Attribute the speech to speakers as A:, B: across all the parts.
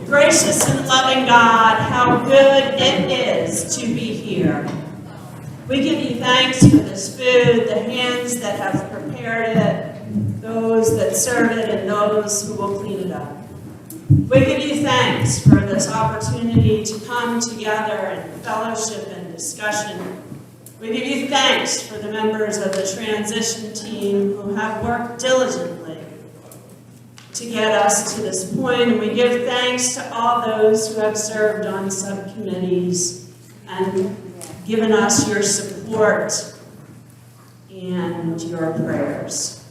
A: Gracious and loving God, how good it is to be here. We give you thanks for this food, the hands that have prepared it, those that serve it, and those who will clean it up. We give you thanks for this opportunity to come together in fellowship and discussion. We give you thanks for the members of the transition team who have worked diligently to get us to this point, and we give thanks to all those who have served on subcommittees and given us your support and your prayers.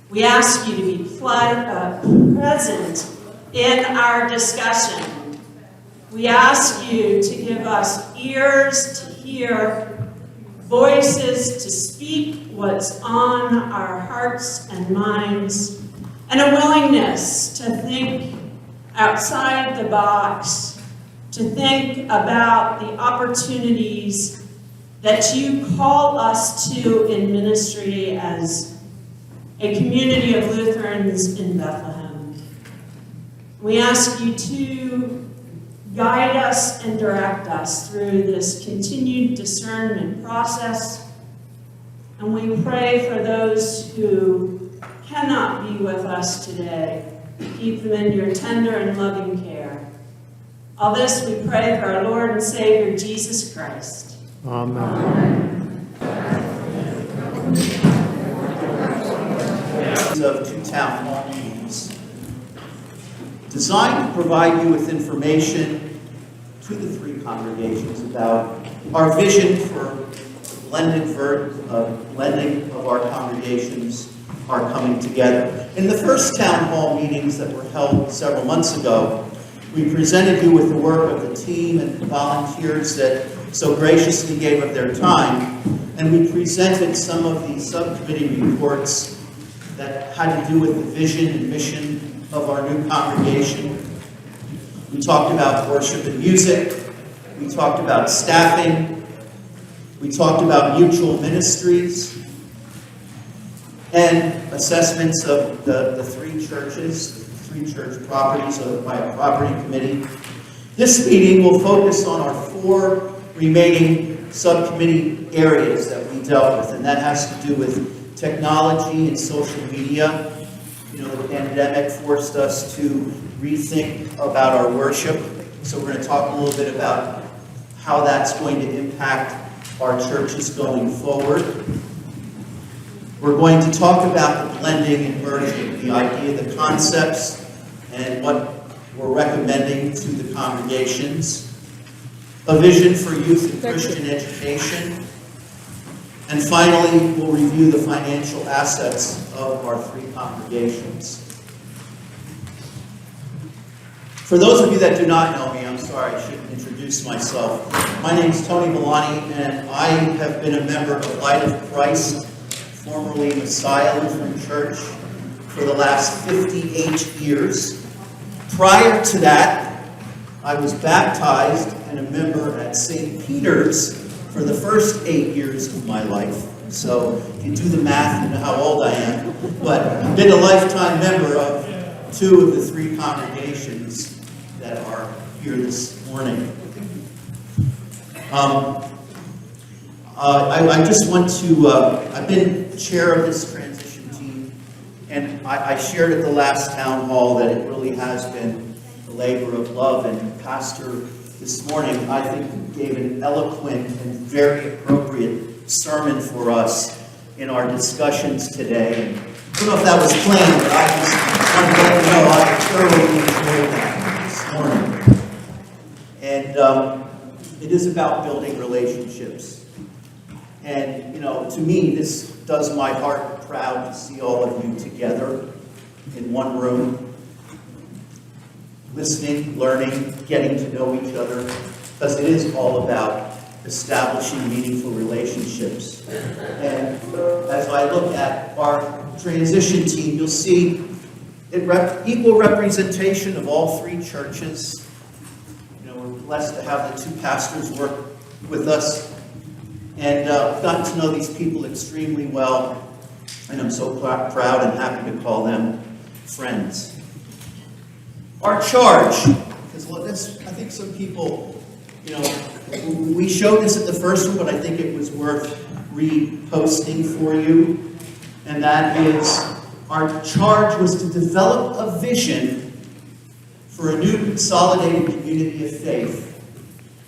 A: We ask you to be present in our discussion. We ask you to give us ears to hear, voices to speak what's on our hearts and minds, and a willingness to think outside the box, to think about the opportunities that you call us to in ministry as a community of Lutherans in Bethlehem. We ask you to guide us and direct us through this continued discernment process, and we pray for those who cannot be with us today. Keep them in your tender and loving care. All this we pray for our Lord and Savior, Jesus Christ.
B: Amen.
C: Of two town hall meetings designed to provide you with information to the three congregations about our vision for blending of our congregations are coming together. In the first town hall meetings that were held several months ago, we presented you with the work of the team and the volunteers that so graciously gave of their time, and we presented some of the subcommittee reports that had to do with the vision and mission of our new congregation. We talked about worship and music. We talked about staffing. We talked about mutual ministries and assessments of the three churches, three church properties by a property committee. This meeting will focus on our four remaining subcommittee areas that we dealt with, and that has to do with technology and social media. You know, the pandemic forced us to rethink about our worship, so we're going to talk a little bit about how that's going to impact our churches going forward. We're going to talk about the blending and merging, the idea, the concepts, and what we're recommending to the congregations. A vision for youth and Christian education. And finally, we'll review the financial assets of our three congregations. For those of you that do not know me, I'm sorry, I shouldn't introduce myself. My name is Tony Milani, and I have been a member of Light of Christ, formerly Messiah Lutheran Church, for the last 58 years. Prior to that, I was baptized and a member at St. Peter's for the first 8 years of my life. So if you do the math, you know how old I am. But I've been a lifetime member of two of the three congregations that are here this morning. I just want to, I've been chair of this transition team, and I shared at the last town hall that it really has been a labor of love, and Pastor this morning, I think, gave an eloquent and very appropriate sermon for us in our discussions today. And I don't know if that was planned, but I just wanted to let you know I thoroughly enjoyed that this morning. And it is about building relationships. And, you know, to me, this does my heart proud to see all of you together in one room, listening, learning, getting to know each other, because it is all about establishing meaningful relationships. And as I look at our transition team, you'll see equal representation of all three churches. You know, we're blessed to have the two pastors work with us. And I've gotten to know these people extremely well, and I'm so proud and happy to call them friends. Our charge, because I think some people, we showed this at the first one, but I think it was worth reposting for you. And that is, our charge was to develop a vision for a new consolidated community of faith,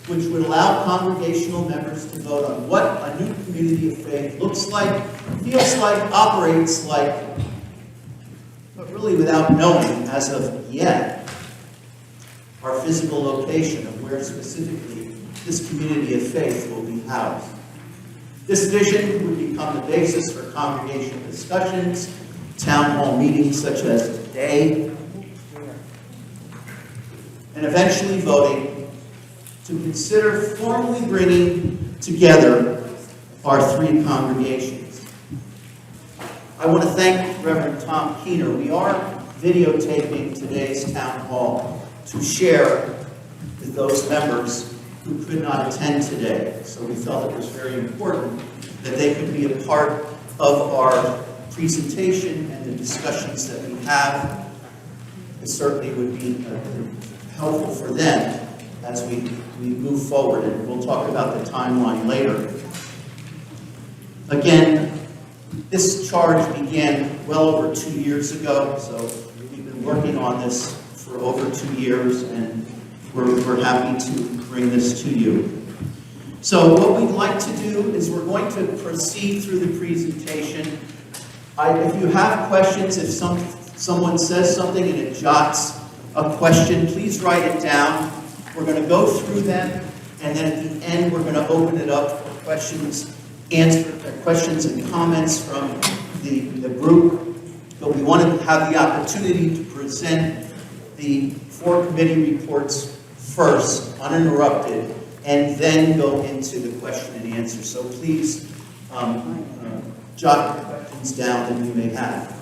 C: which would allow congregational members to vote on what a new community of faith looks like, feels like, operates like, but really without knowing, as of yet, our physical location of where specifically this community of faith will be housed. This vision would become the basis for congregational discussions, town hall meetings such as today, and eventually voting to consider formally bringing together our three congregations. I want to thank Reverend Tom Keener. We are videotaping today's town hall to share with those members who could not attend today. So we felt it was very important that they could be a part of our presentation and the discussions that we have. It certainly would be helpful for them as we move forward, and we'll talk about the timeline later. Again, this charge began well over 2 years ago, so we've been working on this for over 2 years, and we're happy to bring this to you. So what we'd like to do is we're going to proceed through the presentation. If you have questions, if someone says something and it jots a question, please write it down. We're going to go through them, and then at the end we're going to open it up for questions and comments from the group. But we want to have the opportunity to present the 4 committee reports first, uninterrupted, and then go into the question and answer. So please jot questions down that you may have.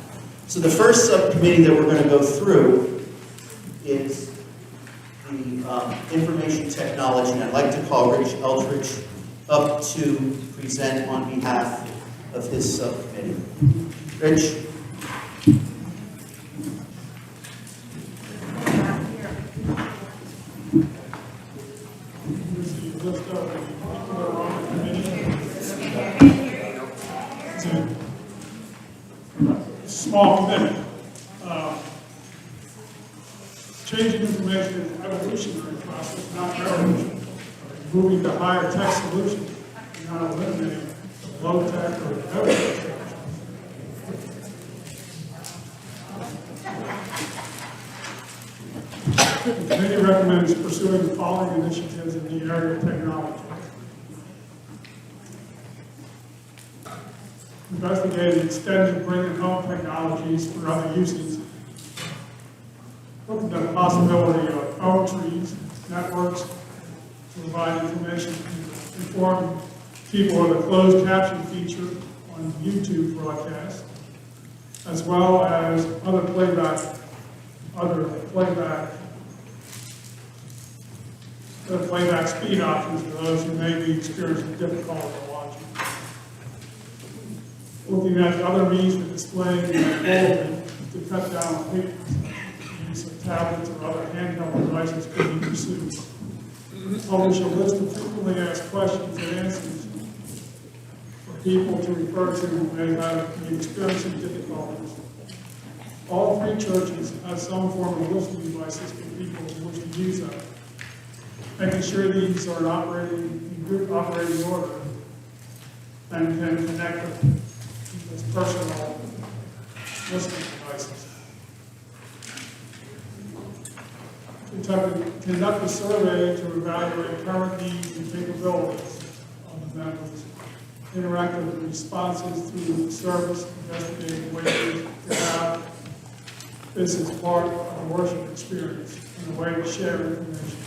C: So the first subcommittee that we're going to go through is the information technology. I'd like to call Rich Eldridge up to present on behalf of his subcommittee. Rich?
D: Small committee. Changing information is an evolutionary process, not revolutionary. Moving to higher tech solutions, not eliminating low tech or no tech. The committee recommends pursuing the following initiatives in the area of technology. Investigating extended bring home technologies for other uses. Looking at the possibility of phone trees, networks, to provide information to inform people of the closed caption feature on YouTube broadcasts, as well as other playback speed options for those who may be experiencing difficulty watching. Looking at other means of displaying the to cut down on paper. Use of tablets or other handheld devices could be pursued. Publish a list of frequently asked questions and answers for people to refer to who may be experiencing difficulties. All 3 churches have some form of listening devices for people who wish to use them. Making sure these are in good operating order and can connect with personal listening devices. Conduct a survey to evaluate current needs and capabilities of the members. Interactive responses through service, investigating ways to have this as part of the worship experience and a way to share information.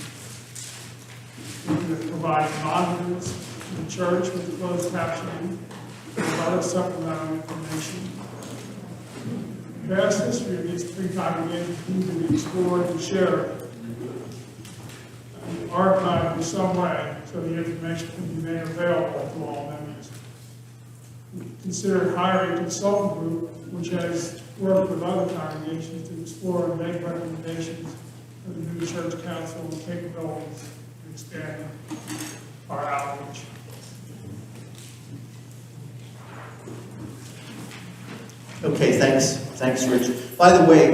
D: We can provide monitors to the church with closed captioning and other supplemental information. The vast history of these 3 congregations need to be explored and shared and archived in some way so the information can be made available to all members. We considered hiring a consultant group which has worked with other congregations to explore and make recommendations for the new church council and capabilities to expand our outreach.
C: Okay, thanks, Rich. By the way,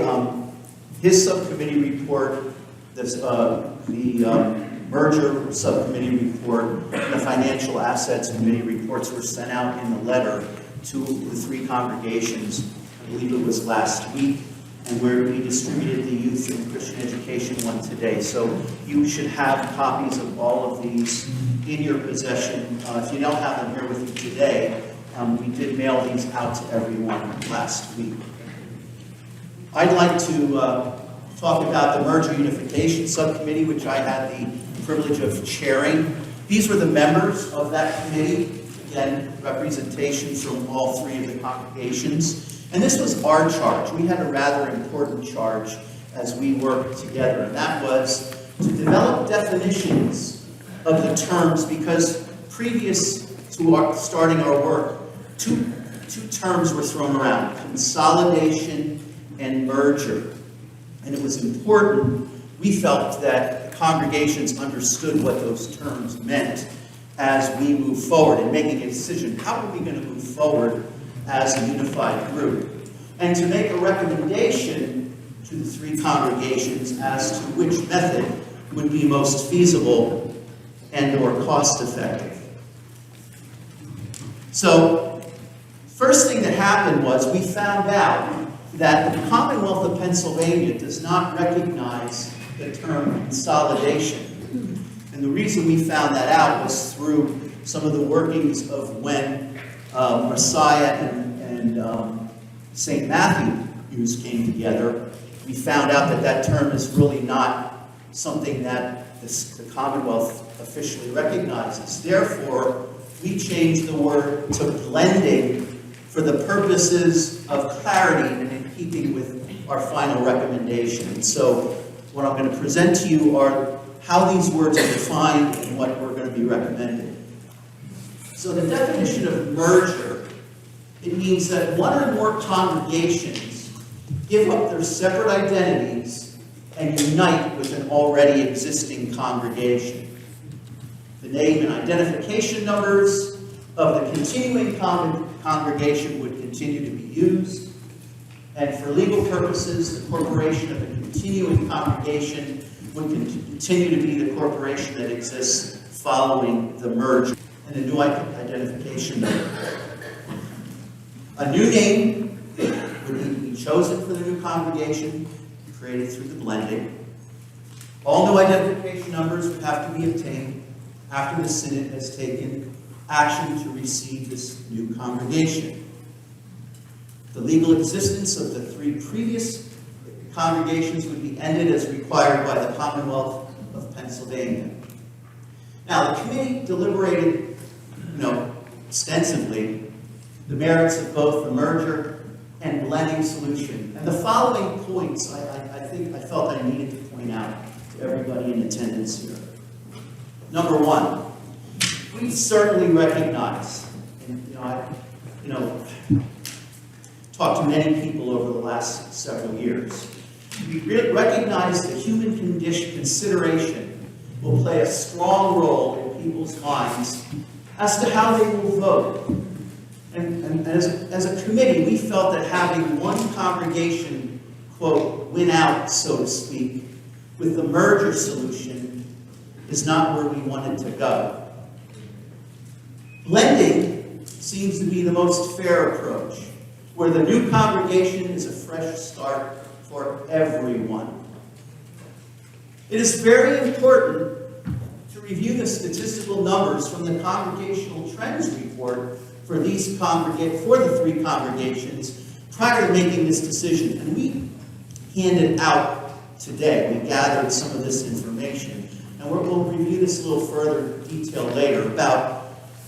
C: his subcommittee report, the merger subcommittee report, and the financial assets committee reports were sent out in a letter to the three congregations. I believe it was last week, and where we distributed the youth and Christian education one today. So you should have copies of all of these in your possession. If you don't have them here with you today, we did mail these out to everyone last week. I'd like to talk about the merger unification subcommittee, which I had the privilege of chairing. These were the members of that committee, again, representation from all three of the congregations. And this was our charge. We had a rather important charge as we worked together, and that was to develop definitions of the terms, because previous to starting our work, two terms were thrown around: consolidation and merger. And it was important, we felt, that the congregations understood what those terms meant as we move forward in making a decision. How are we going to move forward as a unified group? And to make a recommendation to the three congregations as to which method would be most feasible and or cost-effective. So, first thing that happened was we found out that the Commonwealth of Pennsylvania does not recognize the term consolidation. And the reason we found that out was through some of the workings of when Messiah and St. Matthew's came together. We found out that that term is really not something that the Commonwealth officially recognizes. Therefore, we changed the word to blending for the purposes of clarity and in keeping with our final recommendation. So what I'm going to present to you are how these words are defined and what we're going to be recommending. So the definition of merger, it means that one or more congregations give up their separate identities and unite with an already existing congregation. The name and identification numbers of the continuing congregation would continue to be used, and for legal purposes, the corporation of the continuing congregation would continue to be the corporation that exists following the merger, and a new identification number. A new name would need to be chosen for the new congregation, created through the blending. All new identification numbers would have to be obtained after the synod has taken action to receive this new congregation. The legal existence of the three previous congregations would be ended as required by the Commonwealth of Pennsylvania. Now, the committee deliberated, extensively the merits of both the merger and blending solution. And the following points I felt I needed to point out to everybody in attendance here. Number one, we certainly recognize, and I've talked to many people over the last several years. We recognize that human consideration will play a strong role in people's minds as to how they will vote. And as a committee, we felt that having one congregation, quote, win out, so to speak, with the merger solution is not where we wanted to go. Blending seems to be the most fair approach, where the new congregation is a fresh start for everyone. It is very important to review the statistical numbers from the Congregational Trends Report for the three congregations prior to making this decision. And we handed out today, we gathered some of this information, and we'll review this a little further detail later about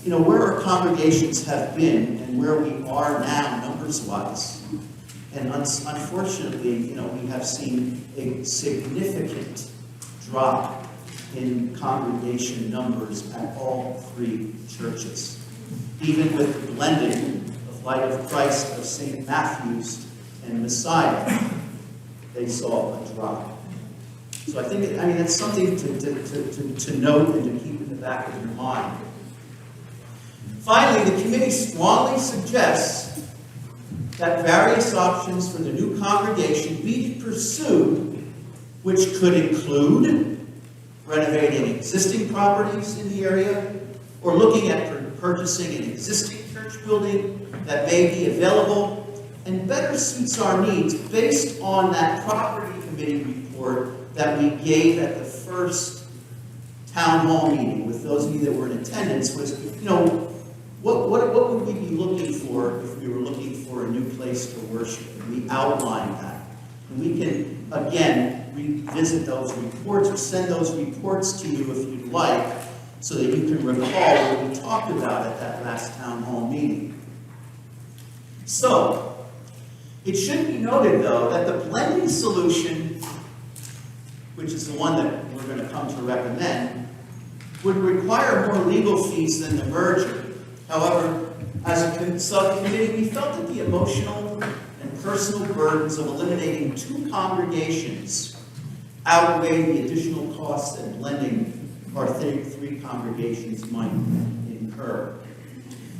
C: where our congregations have been and where we are now numbers-wise. And unfortunately, we have seen a significant drop in congregation numbers at all three churches. Even with the blending of Light of Christ of St. Matthew's and Messiah, they saw a drop. So I think, I mean, that's something to note and to keep in the back of your mind. Finally, the committee strongly suggests that various options for the new congregation be pursued, which could include renovating existing properties in the area, or looking at purchasing an existing church building that may be available and better suits our needs based on that property committee report that we gave at the first town hall meeting with those of you that were in attendance. Was, you know, what would we be looking for if we were looking for a new place to worship? And we outlined that. And we can, again, revisit those reports or send those reports to you if you'd like, so that you can recall what we talked about at that last town hall meeting. So, it should be noted, though, that the blending solution, which is the one that we're going to come to recommend, would require more legal fees than the merger. However, as a subcommittee, we felt that the emotional and personal burdens of eliminating two congregations outweigh the additional costs that blending our three congregations might incur.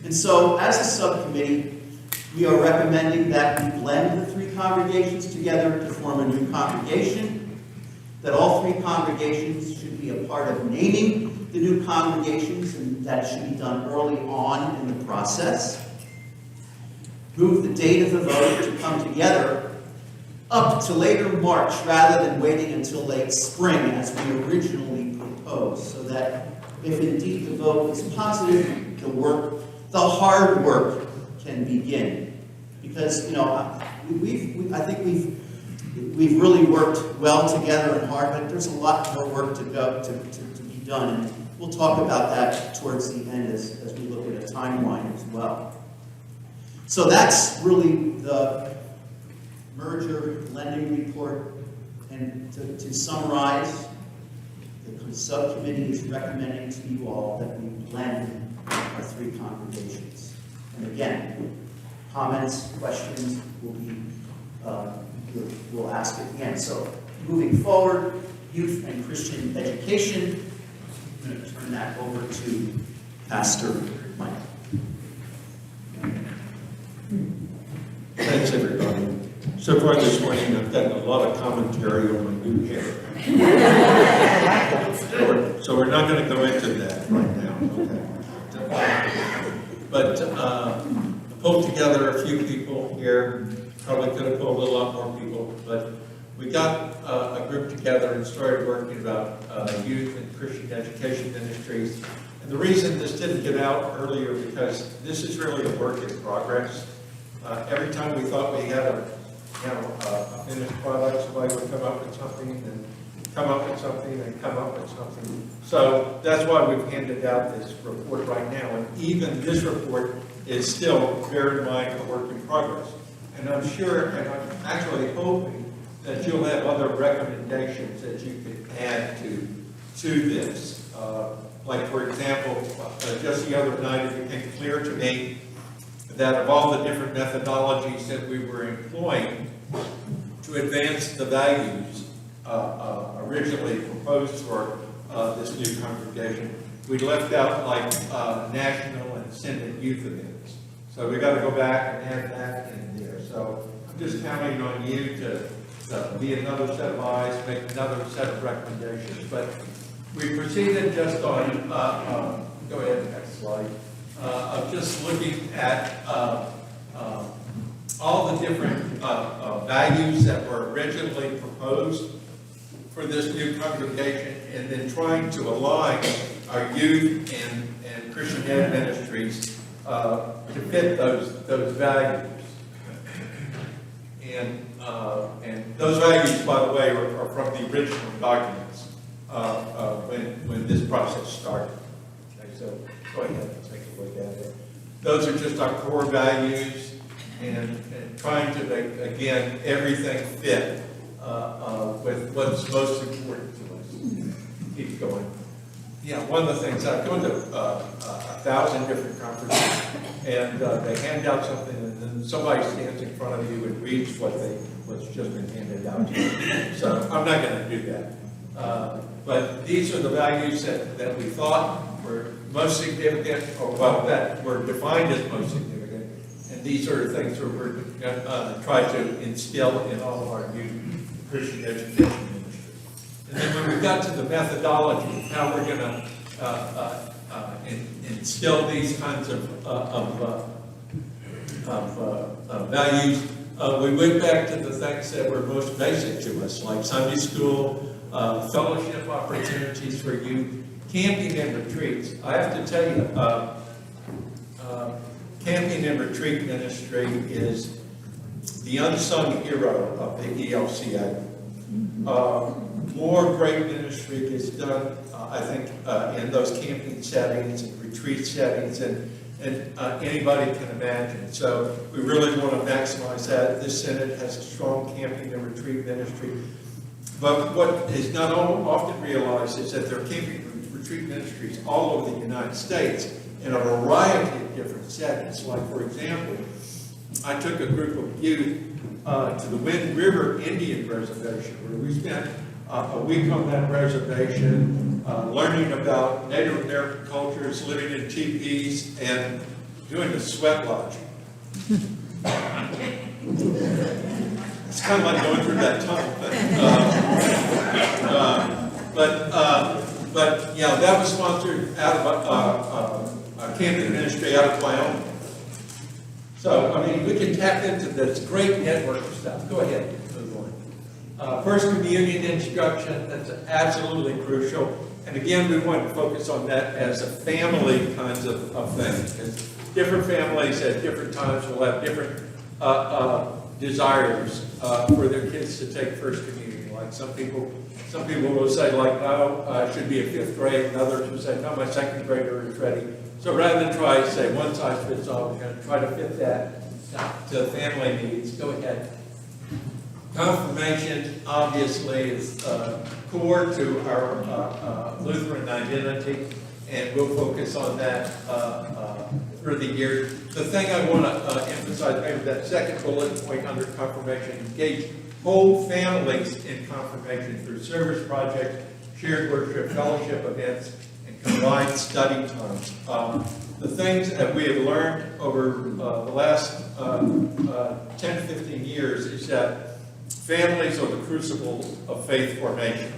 C: And so, as a subcommittee, we are recommending that we blend the three congregations together to form a new congregation, that all three congregations should be a part of naming the new congregations, and that should be done early on in the process. Move the date of the vote to come together up to later March rather than waiting until late spring as we originally proposed, so that if indeed the vote is positive, the hard work can begin. Because, you know, I think we've really worked well together and hard, but there's a lot more work to be done, and we'll talk about that towards the end as we look at a timeline as well. So that's really the merger blending report, and to summarize, the subcommittee is recommending to you all that we blend our three congregations. And again, comments, questions will be, we'll ask at the end. So moving forward, youth and Christian education, I'm going to turn that over to Pastor Mike.
B: Thanks, everybody. So far this morning, I've gotten a lot of commentary on my new hair. So we're not going to go into that right now. Okay. But I pulled together a few people here. Probably could have pulled a lot more people, but we got a group together and started working about youth and Christian education ministries. And the reason this didn't get out earlier because this is really a work in progress. Every time we thought we had a finished product, somebody would come up with something and come up with something and come up with something. So that's why we've handed out this report right now. And even this report is still, bear in mind, a work in progress. And I'm sure, and I'm actually hoping that you'll have other recommendations that you could add to this. Like, for example, just the other night it became clear to me that of all the different methodologies that we were employing to advance the values originally proposed for this new congregation, we left out like national and synod youth events. So we got to go back and add that in there. So I'm just counting on you to be another set of eyes, make another set of recommendations. But we proceeded just on, go ahead, next slide, of just looking at all the different values that were originally proposed for this new congregation, and then trying to align our youth and Christian ed ministries to fit those values. And those values, by the way, are from the original documents when this process started. Okay, so go ahead and take a look at it. Those are just our core values, and trying to make, again, everything fit with what's most important to us. Keep going. Yeah, one of the things, I've gone to 1,000 different conferences, and they hand out something, and then somebody stands in front of you and reads what's just been handed out to you. So I'm not going to do that. But these are the values that we thought were most significant, or well, that were defined as most significant. And these are the things that we're try to instill in all of our new Christian education ministry. And then when we got to the methodology, how we're going to instill these kinds of values, we went back to the things that were most basic to us, like Sunday school, fellowship opportunities for youth, camping and retreats. I have to tell you, camping and retreat ministry is the unsung hero of the ELCA. More great ministry is done, I think, in those camping settings and retreat settings and anybody can imagine. So we really want to maximize that. This Synod has a strong camping and retreat ministry. But what is not often realized is that there are camping and retreat ministries all over the United States in a variety of different settings. Like, for example, I took a group of youth to the Wind River Indian Reservation, where we spent a week on that reservation, learning about Native American cultures, living in teepees, and doing the sweat lodge. It's kind of like going through that tunnel. But yeah, that was sponsored out of a camping ministry out of Wyoming. So, I mean, we can tap into this great network of stuff. Go ahead, move on. First communion instruction, that's absolutely crucial. And again, we want to focus on that as a family kinds of thing. Because different families at different times will have different desires for their kids to take first communion. Like some people will say, like, no, I should be in 5th grade, and others will say, no, my 2nd grader is ready. So rather than try to say one size fits all, we're going to try to fit that to family needs. Go ahead. Confirmation, obviously, is core to our Lutheran identity, and we'll focus on that through the year. The thing I want to emphasize, maybe that second bullet point under confirmation, engage whole families in confirmation through service projects, shared worship, fellowship events, and combined study times. The things that we have learned over the last 10, 15 years is that families are the crucible of faith formation.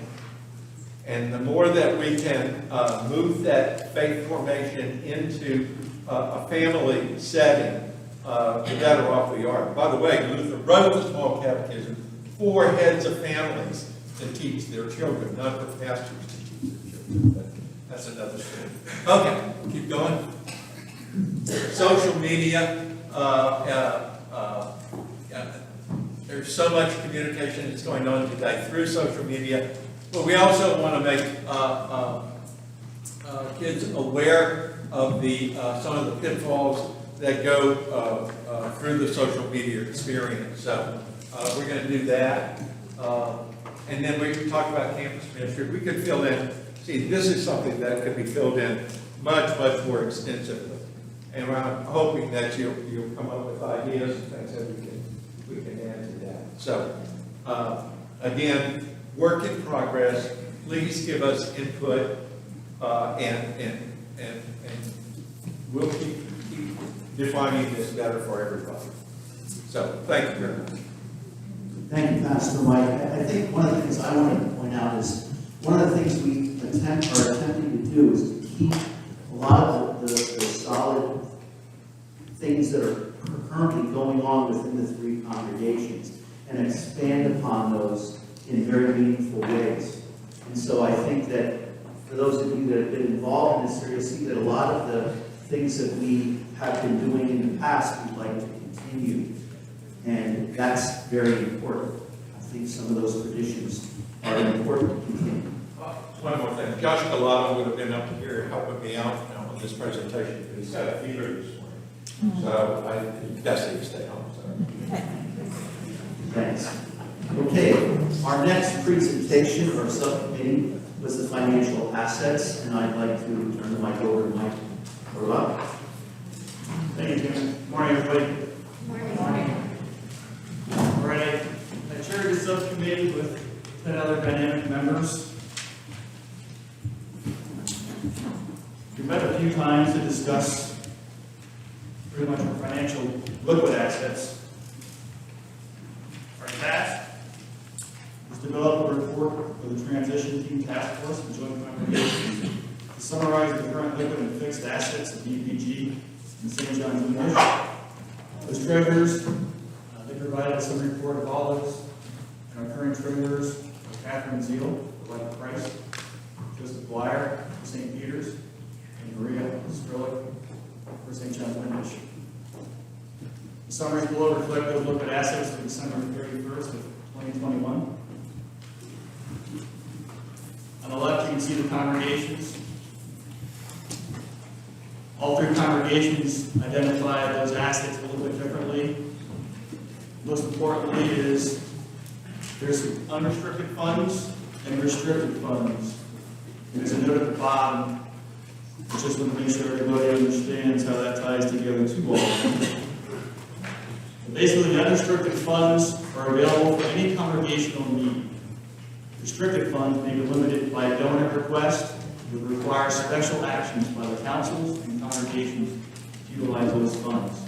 B: And the more that we can move that faith formation into a family setting, the better off we are. By the way, Luther wrote the Small Catechism for heads of families to teach their children, not for pastors to teach their children. But that's another story. Okay, keep going. Social media. There's so much communication that's going on today through social media. But we also want to make kids aware of some of the pitfalls that go through the social media experience. So we're going to do that. And then we talk about campus ministry. We could fill in, see, this is something that could be filled in much, much more extensively. And I'm hoping that you'll come up with ideas and things that we can add to that. So, again, work in progress. Please give us input, and we'll keep defining this better for everybody. So, thank you very much.
C: Thank you, Pastor Mike. I think one of the things I want to point out is one of the things we are attempting to do is to keep a lot of the solid things that are currently going on within the 3 congregations and expand upon those in very meaningful ways. And so I think that for those of you that have been involved in this area, see that a lot of the things that we have been doing in the past, we'd like to continue. And that's very important. I think some of those traditions are important to continue.
B: One more thing. Josh Galado would have been up here helping me out on this presentation. He's got a fever this morning. So I best that you stay home. So.
C: Thanks. Okay, our next presentation or subcommittee was the financial assets, and I'd like to turn the mic over to Mike Orlock.
E: Thank you, Jim. Good morning, everybody. Morning. All right, I chaired the subcommittee with 10 other dynamic members. We met a few times to discuss pretty much our financial liquid assets. Our task was to develop a report for the transition team task force and joint congregations to summarize the current liquid and fixed assets of DPG and St. John's English. As treasurers, they provided some report of Olives and our current treasurers, Catherine Zeal, for Life Christ, Joseph Blyer for St. Peter's, and Maria Strelick for St. John's English. The summaries below reflect those liquid assets for December 31st of 2021. On the left, you can see the congregations. All three congregations identify those assets a little bit differently. Most importantly is there's unrestricted funds and restricted funds. And there's a note at the bottom. I just want to make sure everybody understands how that ties together to all. Basically, the unrestricted funds are available for any congregational need. Restricted funds may be limited by donor request, would require special actions by the councils and congregations to utilize those funds.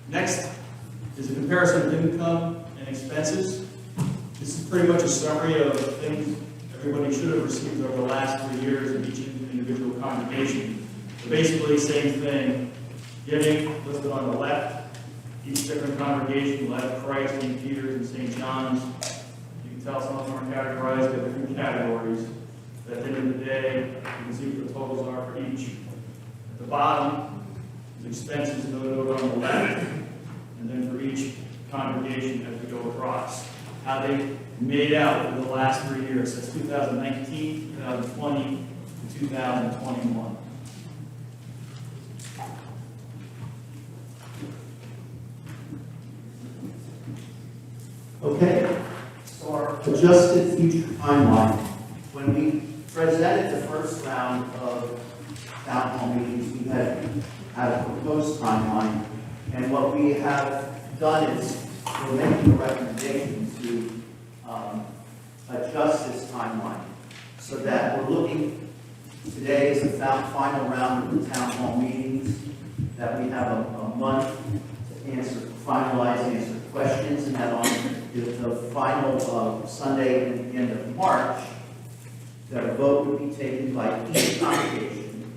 E: Next is a comparison of income and expenses. This is pretty much a summary of things everybody should have received over the last 3 years in each individual congregation. So basically, same thing. Giving listed on the left, each different congregation, Life Christ, St. Peter's, and St. John's. You can tell some of them are categorized by different categories. But at the end of the day, you can see what the totals are for each. At the bottom is expenses noted over on the left, and then for each congregation as we go across. How they made out over the last 3 years. That's 2019, 2020, and 2021.
C: Okay, so our adjusted future timeline. When we presented the first round of town hall meetings, we had a proposed timeline. And what we have done is we're making a recommendation to adjust this timeline so that we're looking today is the final round of the town hall meetings, that we have a month to answer questions, and that on the final Sunday at the end of March, that a vote would be taken by each congregation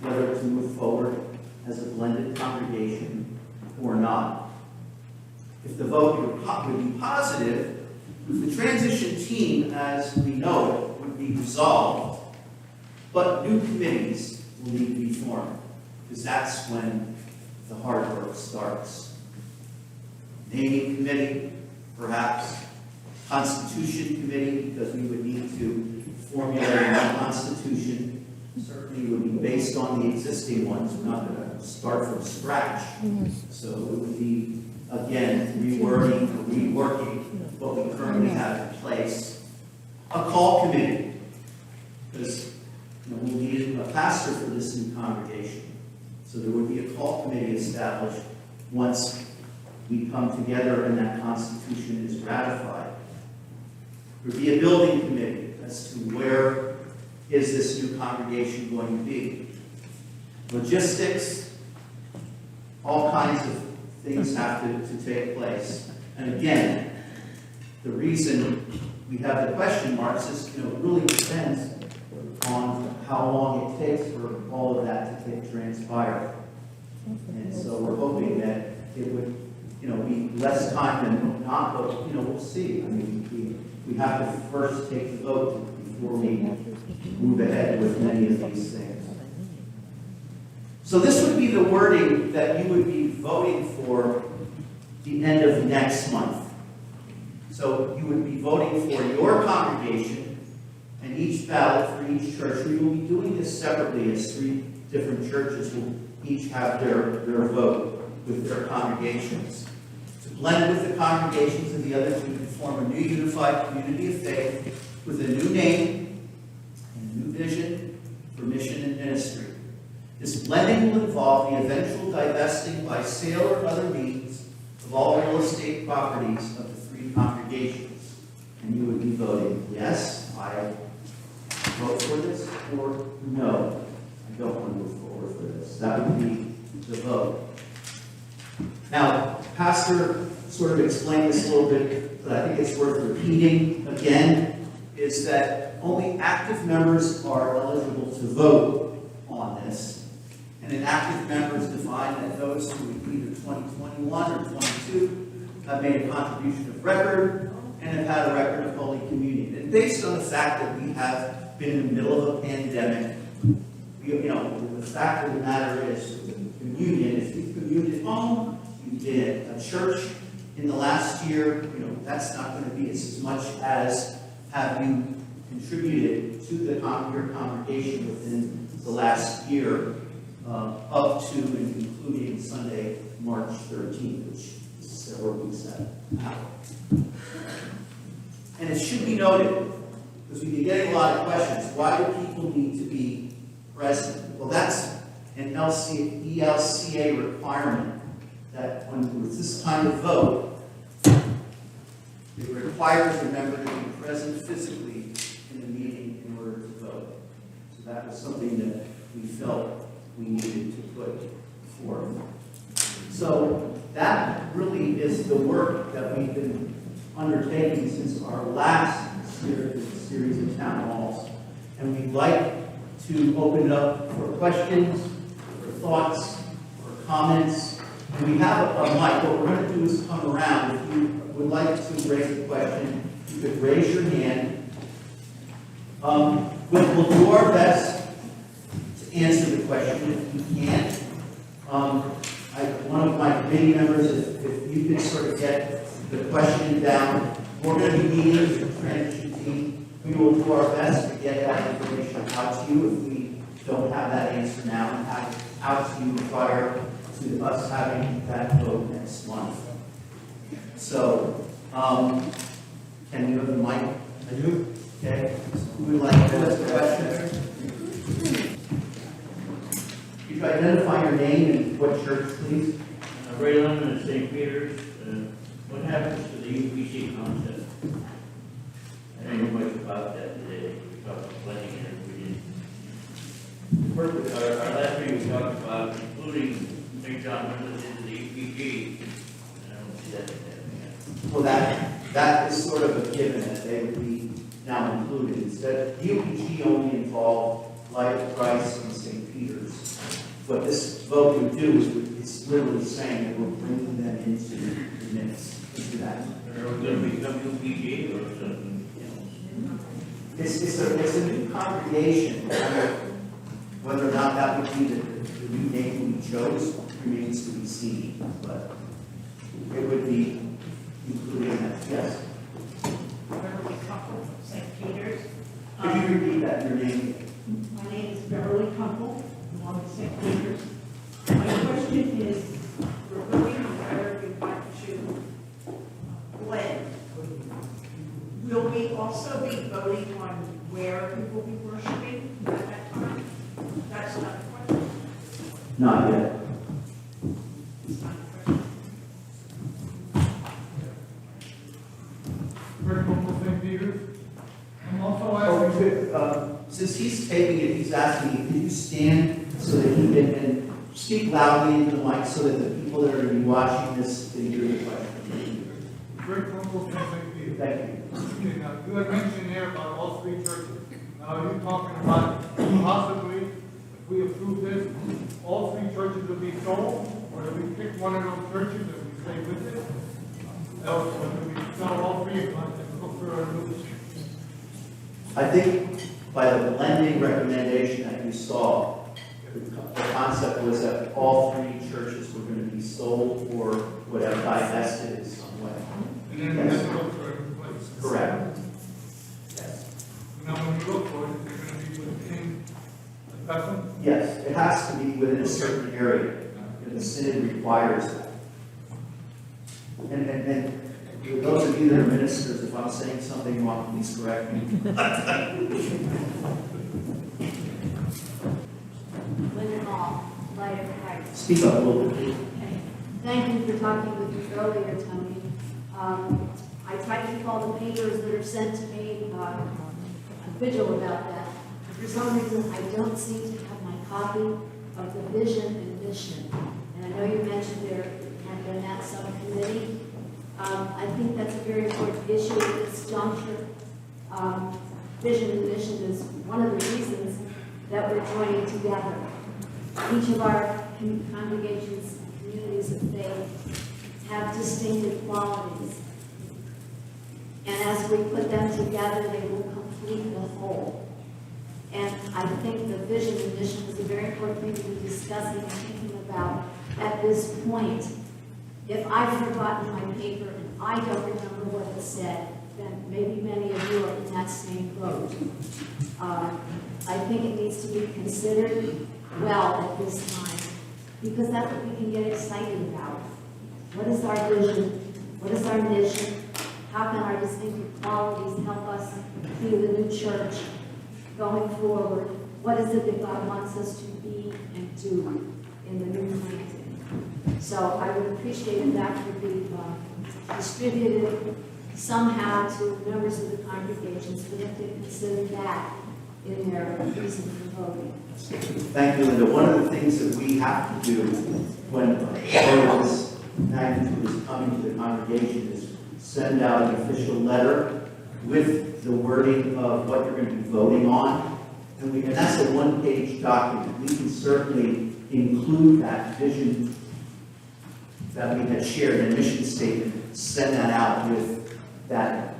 C: whether to move forward as a blended congregation or not. If the vote would be positive, the transition team, as we know it, would be dissolved, but new committees will need to be formed, because that's when the hard work starts. Naming committee, perhaps Constitution Committee, because we would need to formulate a constitution. Certainly would be based on the existing ones. We're not going to start from scratch. So it would be, again, reworking what we currently have in place. A call committee, because we need a pastor for this new congregation. So there would be a call committee established once we come together and that constitution is ratified. There would be a building committee as to where is this new congregation going to be. Logistics, all kinds of things have to take place. And again, the reason we have the question marks is, it really depends on how long it takes for all of that to transpire. And so we're hoping that it would be less time than not, but we'll see. I mean, we have to first take the vote before we move ahead with many of these things. So this would be the wording that you would be voting for the end of next month. So you would be voting for your congregation, and each ballot for each church. We will be doing this separately, as 3 different churches will each have their vote with their congregations. To blend with the congregations of the others, we can form a new unified community of faith with a new name and a new vision for mission and ministry. This blending will involve the eventual divesting by sale or other means of all real estate properties of the 3 congregations. And you would be be voting yes, I vote for this, or no, I don't want to move forward for this. That would be the vote. Now, Pastor sort of explained this a little bit, but I think it's worth repeating again, is that only active members are eligible to vote on this. And an active member is defined as those who either 2021 or 22 have made a contribution of record and have had a record of Holy Communion. And based on the fact that we have been in the middle of a pandemic, the fact of the matter is, communion, if you've communed at home, you did at a church in the last year, that's not going to be as much as have you contributed to your congregation within the last year, up to and including Sunday, March 13th, which is several weeks out. And it should be noted, because we've been getting a lot of questions, why do people need to be present? Well, that's an ELCA requirement, that when it's this time to vote, it requires the member to be present physically in the meeting in order to vote. So that was something that we felt we needed to put forth. So that really is the work that we've been undertaking since our last series of town halls. And we'd like to open it up for questions, for thoughts, for comments. And we have a mic. What we're going to do is come around. If you would like to raise a question, you could raise your hand. We'll do our best to answer the question if we can't. One of my committee members, if you could sort of get the question down, we're going to be meeting with the transition team. We will do our best to get that information out to you if we don't have that answer now, and have it out to you prior to us having that vote next month. So, can you have the mic? I do. Okay. Who would like to ask the question? You should identify your name and what church, please.
F: Ray Lemon at St. Peter's. What happens to the UPC concept? I don't know much about that today. We talked about planning and we didn't. Our last meeting we talked about including St. John Memphis into the UPG. I don't see that happening.
C: Well, that is sort of a given that they would be now included. Instead, the UPG only involved Life of Christ and St. Peter's. What this vote would do is it's literally saying that we're bringing them into the minutes, into that.
F: Are we going to become UPG or something else?
C: It's a new congregation. Whether or not that would be the new name we chose remains to be seen, but it would be including that, yes.
G: Beverly Kumpel, St. Peter's.
C: Could you repeat that, your name?
G: My name is Beverly Kumpel, I'm on St. Peter's. My question is, we're voting on whether we want to blend. Will we also be voting on where we will be worshiping at that time? That's not a question.
C: Not yet.
G: It's not a question.
D: Rick Mokel, St. Peter's. I'm also
C: Oh,
D: asking,
C: since he's taping it, he's asking you, can you stand so that he can and speak loudly into the mic so that the people that are going to be watching this can hear the question?
D: Rick Mokel, St. Peter's.
C: Thank you.
D: Okay, now, you had mentioned here about all three churches. Now, are you talking about possibly, if we approve this, all three churches will be sold? Or do we pick one of those churches and we stay with it? Or do we sell all three and look for a new?
C: I think by the blending recommendation that you saw, the concept was that all three churches were going to be sold or whatever, divested in some way.
D: And then we have to look for a new place.
C: Correct. Yes.
D: Now, when you look for it, is it going to be within the Bethel?
C: Yes, it has to be within a certain area, and the synod requires that. And for those of you that are ministers, if I'm saying something wrong, please correct me.
H: Women all, light of Christ.
C: Speak up a little bit.
H: Okay. Thank you for talking with me earlier, Tony. I I try to keep all the papers that are sent to me, vigil about that. For some reason, I don't seem to have my copy of the vision and mission. And I know you mentioned there had been that subcommittee. I think that's a very important issue at this juncture. Vision and mission is one of the reasons that we're joining together. Each of our congregations and communities of faith have distinctive qualities. And as we put them together, they will complete the whole. And I think the vision and mission is a very important thing to be discussing and thinking about at this point. If I've forgotten my paper and I don't remember what it said, then maybe many of you are in that same boat. I think it needs to be considered well at this time, because that's what we can get excited about. What is our vision? What is our mission? How can our distinctive qualities help us be the new church going forward? What is it that God wants us to be and do in the new planting? So I would appreciate if that could be distributed somehow to members of the congregations for them to consider that in their reason for voting.
C: Thank you, Linda. One of the things that we have to do when a vote of this magnitude is coming to the congregation is send out an official letter with the wording of what you're going to be voting on. And that's a one-page document. We can certainly include that vision that we had shared in a mission statement, send that out with that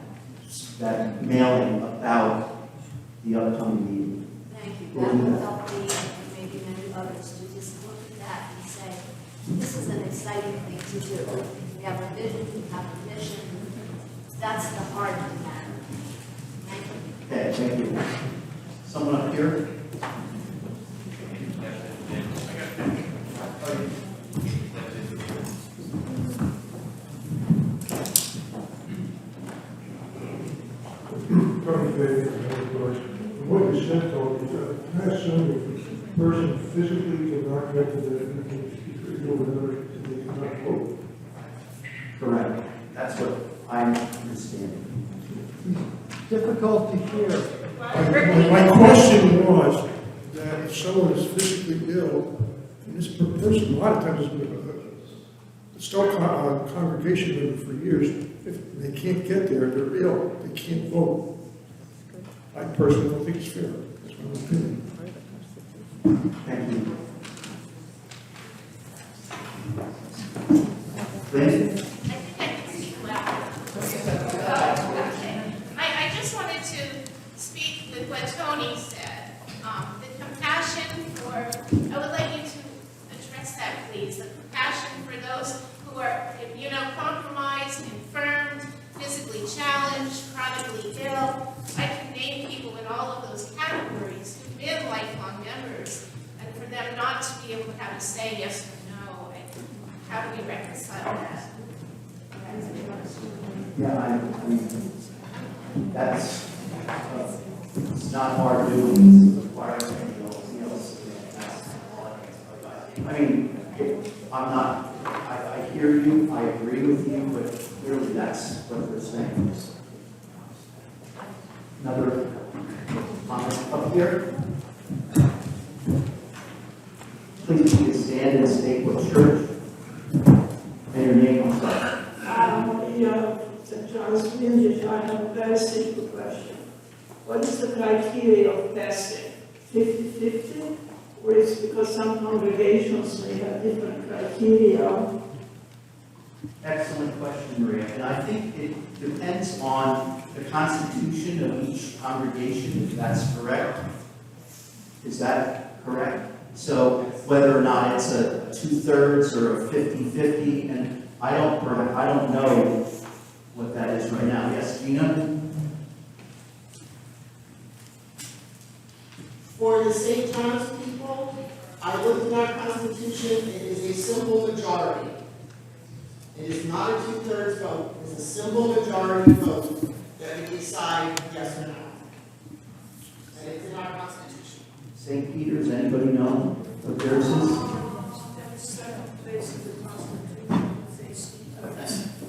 C: mailing about the upcoming meeting.
H: Thank you. That will help me and maybe many others to just look at that and say, this is an exciting thing to do. We have a vision, we have a mission. That's the heart of the matter. Thank you.
C: Okay, thank you. Someone up here?
I: From what you said, though, I assume if a person physically cannot get to the speaker or whatever, they cannot vote.
C: Correct. That's what I'm understanding.
J: Difficult to hear.
I: My question was that if someone is physically ill, and this person, a lot of times, has been a still congregation member for years, if they can't get there, they're ill, they can't vote. I personally don't think it's fair. That's my opinion.
C: Thank you. Lynn?
K: I just wanted to speak with what Tony said. The compassion for, I would like you to address that, please. The compassion for those who are immunocompromised, infirmed, physically challenged, chronically ill. I can name people in all of those categories who've been lifelong members, and for them not to be able to have a say yes or no. How do we reconcile that?
C: Yeah, I mean, that's, it's not hard doing, it's requiring anything else. I mean, I'm not, I hear you, I agree with you, but clearly that's what they're saying. Another comment up here? Please be a stand and state what church and your name, I'm sorry.
L: St. John's Community, I have a very simple question. What is the criteria of passing? 50-50? Or is it because some congregations may have different criteria?
C: Excellent question, Maria. And I think it depends on the constitution of each congregation, if that's correct. Is that correct? So whether or not it's a 2/3 or a 50-50, and I don't know what that is right now. Yes, Gina?
M: For the St. John's people, I looked at our constitution, it is a simple majority. It is not a 2/3 vote, it's a simple majority vote that we decide yes or no. And it's in our constitution.
C: St. Peter's, anybody know what theirs is?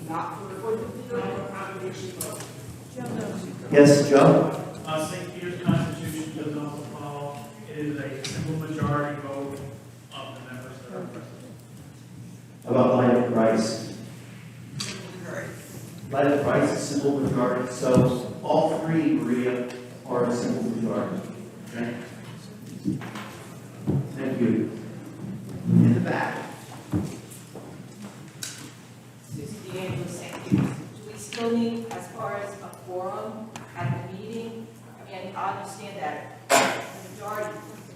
M: Not for the congregation
C: Yes, Joe?
J: St. Peter's Constitution does also follow. It is a simple majority vote of the members that are present.
C: How about Light of Christ? Light of Christ is simple majority, so all three, Maria, are a simple majority. Okay? Thank you. In the back.
N: Susie DeAngelo, St. Peter's. Do we still need, as far as a quorum at the meeting? I mean, I understand that the majority,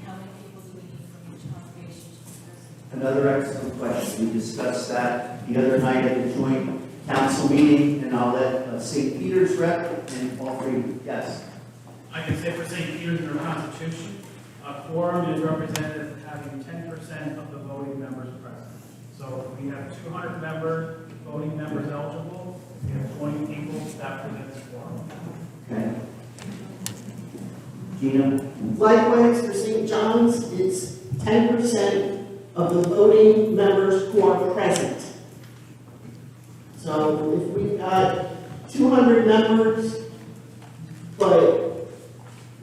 N: how many people do we need from each congregation to be present?
C: Another excellent question. We discussed that the other night at the joint council meeting, and I'll let St. Peter's rep and all three. Yes.
J: I can say for St. Peter's in our Constitution, a quorum is represented as having 10% of the voting members present. So if we have 200 voting members eligible, we have 20 people, that presents a quorum.
C: Okay. Gina?
M: Likewise, for St. John's, it's 10% of the voting members who are present. So if we've got 200 members, but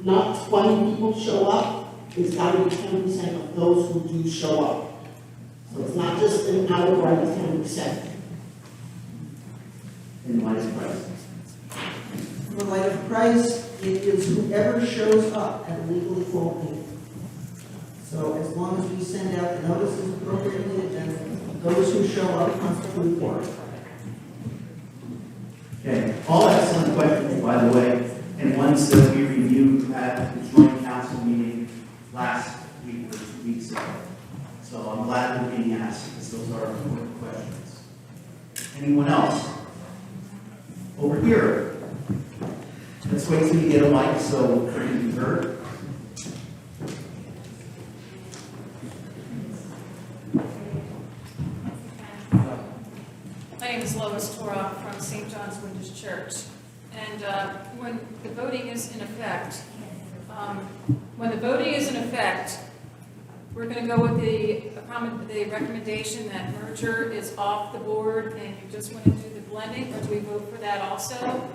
M: not 20 people show up, it's got to be 10% of those who do show up. So it's not just an outright 10%.
C: In Light of Christ.
M: For Light of Christ, it is whoever shows up at a legally called meeting. So as long as we send out the notices appropriately, then those who show up constitute quorum.
C: Okay. All excellent questions, by the way, and ones that we reviewed at the joint council meeting last week or 2 weeks ago. So I'm glad they're being asked, because those are important questions. Anyone else? Over here. Let's wait till you get a mic so you can be heard.
O: My name is Lois Torah from St. John's Windus Church. And when the voting is in effect, we're going to go with the recommendation that merger is off the board and you just want to do the blending, or do we vote for that also?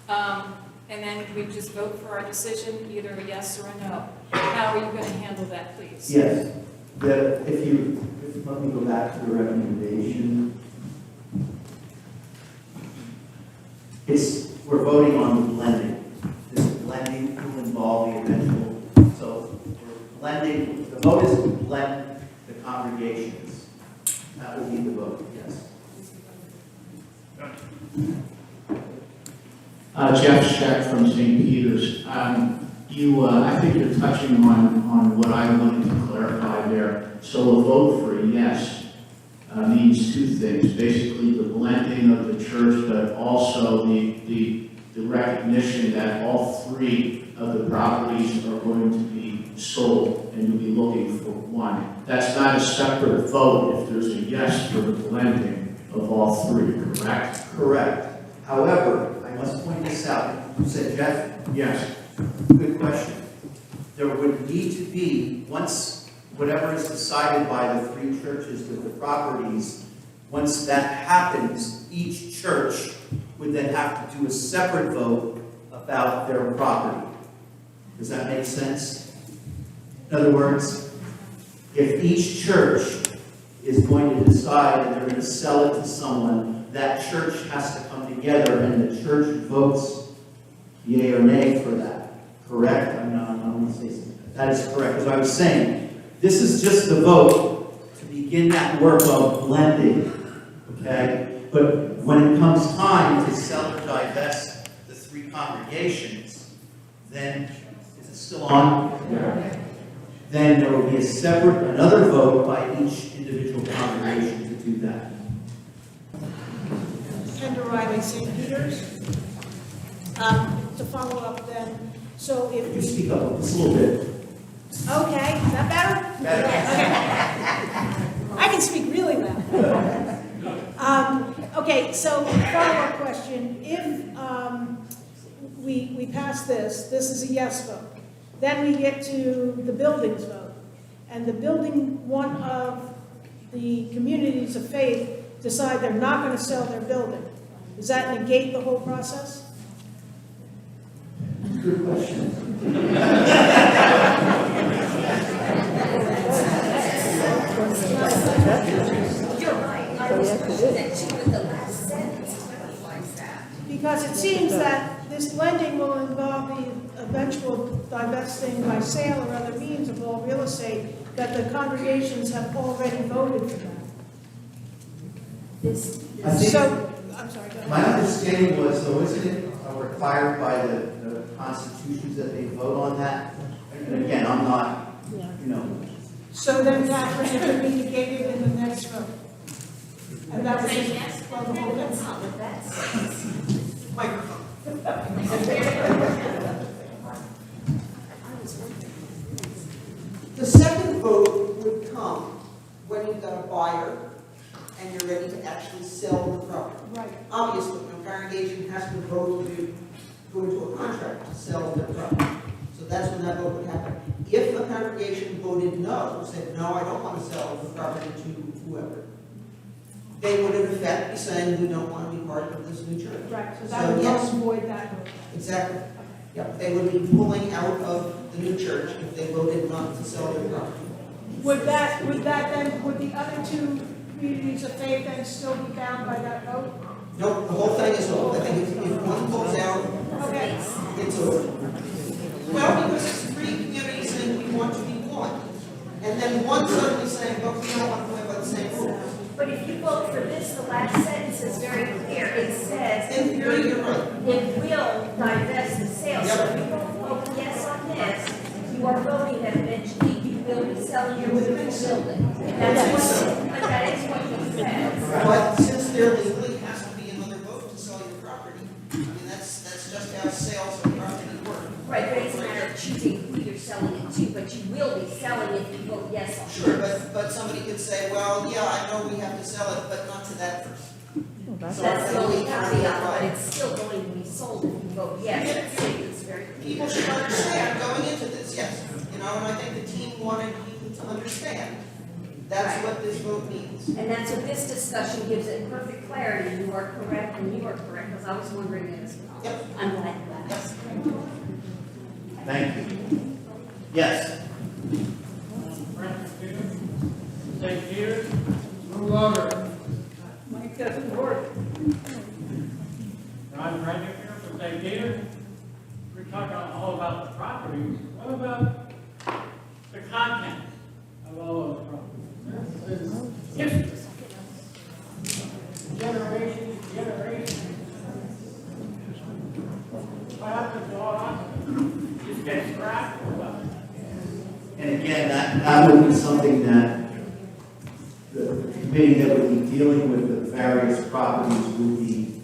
O: And then we just vote for our decision, either a yes or a no. How are you going to handle that, please?
C: Yes. Let me go back to the recommendation. We're voting on the blending. This blending will involve the eventual. So we're blending. The vote is to blend the congregations. That will be the vote. Yes.
P: Jeff Scheck from St. Peter's. I think you're touching on what I wanted to clarify there. So a vote for a yes means two things. Basically, the blending of the church, but also the recognition that all three of the properties are going to be sold and you'll be looking for one. That's not a separate vote if there's a yes for the blending of all three, correct?
C: Correct. However, I must point this out. You said, Jeff?
P: Yes.
C: Good question. There would need to be, once whatever is decided by the three churches with the properties, once that happens, each church would then have to do a separate vote about their property. Does that make sense? In other words, if each church is going to decide that they're going to sell it to someone, that church has to come together and the church votes yea or nay for that. Correct? I want to say something. That is correct. As I was saying, this is just the vote to begin that work of blending. Okay? But when it comes time to sell or divest the three congregations, then, is it still on? Yeah. Then there will be another vote by each individual congregation to do that.
Q: Kendra Riley, St. Peter's. To follow up then, so if
C: You speak up just a little bit.
Q: Okay, is that better?
C: Better.
Q: Okay. I can speak really loud. Okay, so follow-up question. If we pass this is a yes vote. Then we get to the buildings vote. And the building, one of the communities of faith decide they're not going to sell their building. Does that negate the whole process?
C: Good question.
G: You're right, I was thinking that too, but the last sentence clarifies that.
Q: Because it seems that this blending will involve the eventual divesting by sale or other means of all real estate, that the congregations have already voted for that.
C: I think,
Q: So, I'm sorry, go ahead.
C: my understanding was, though, isn't it required by the constitutions that they vote on that? And again, I'm not, you know,
Q: So then that would have been negated in the next vote. And that was just, well, the whole
G: That's
Q: thing.
G: not what that says.
M: Microphone. The second vote would come when you've got a buyer and you're ready to actually sell the property.
Q: Right.
M: Obviously, no congregation has to vote to go into a contract to sell their property. So that's when that vote would happen. If the congregation voted no, said, no, I don't want to sell the property to whoever, they would in effect be saying, we don't want to be part of this new church.
Q: Right, so
M: So,
Q: that would
M: yes.
Q: avoid that vote.
M: Exactly. Yep, they would be pulling out of the new church if they voted not to sell their property.
Q: Would that then, would the other two communities of faith then still be bound by that vote?
M: Nope, the whole thing is over. I think if one pulls out,
Q: Okay.
M: it's over. Well, because it's three communities saying we want to be one. And then one suddenly saying, but we don't want to play by the same rules.
G: But if you vote for this, the last sentence is very clear. It says,
M: In theory, you're right.
G: it will divest the sale. So if you don't vote yes on this, you are voting that eventually you will be selling your building. But that is what you said.
M: But since there legally has to be another vote to sell your property, I mean, that's just how sales of property work.
G: Right, but it's a matter of choosing who you're selling it to, but you will be selling if you vote yes on it.
M: Sure, but somebody could say, well, yeah, I know we have to sell it, but not to that person. So
G: That's the
M: I
G: only
M: really have to
G: caveat, but
M: apply.
G: it's still going to be sold if you vote yes. It's very clear.
M: People should understand going into this, yes. You know, and I think the team wanted you to understand. That's what this vote means.
G: And that's what this discussion gives it perfect clarity. You are correct, and you are correct, because I was wondering it as well.
M: Yep.
G: I'm glad you asked.
C: thank you. Yes.
J: St. Peter, no longer.
L: Mike doesn't work.
J: Ron Brennan here from St. Peter. We're talking all about the properties. What about the content of all of the properties? This is history. Generations, generations. What happens to all that? Just get scrapped or what?
C: And again, that would be something that the committee that would be dealing with the various properties will be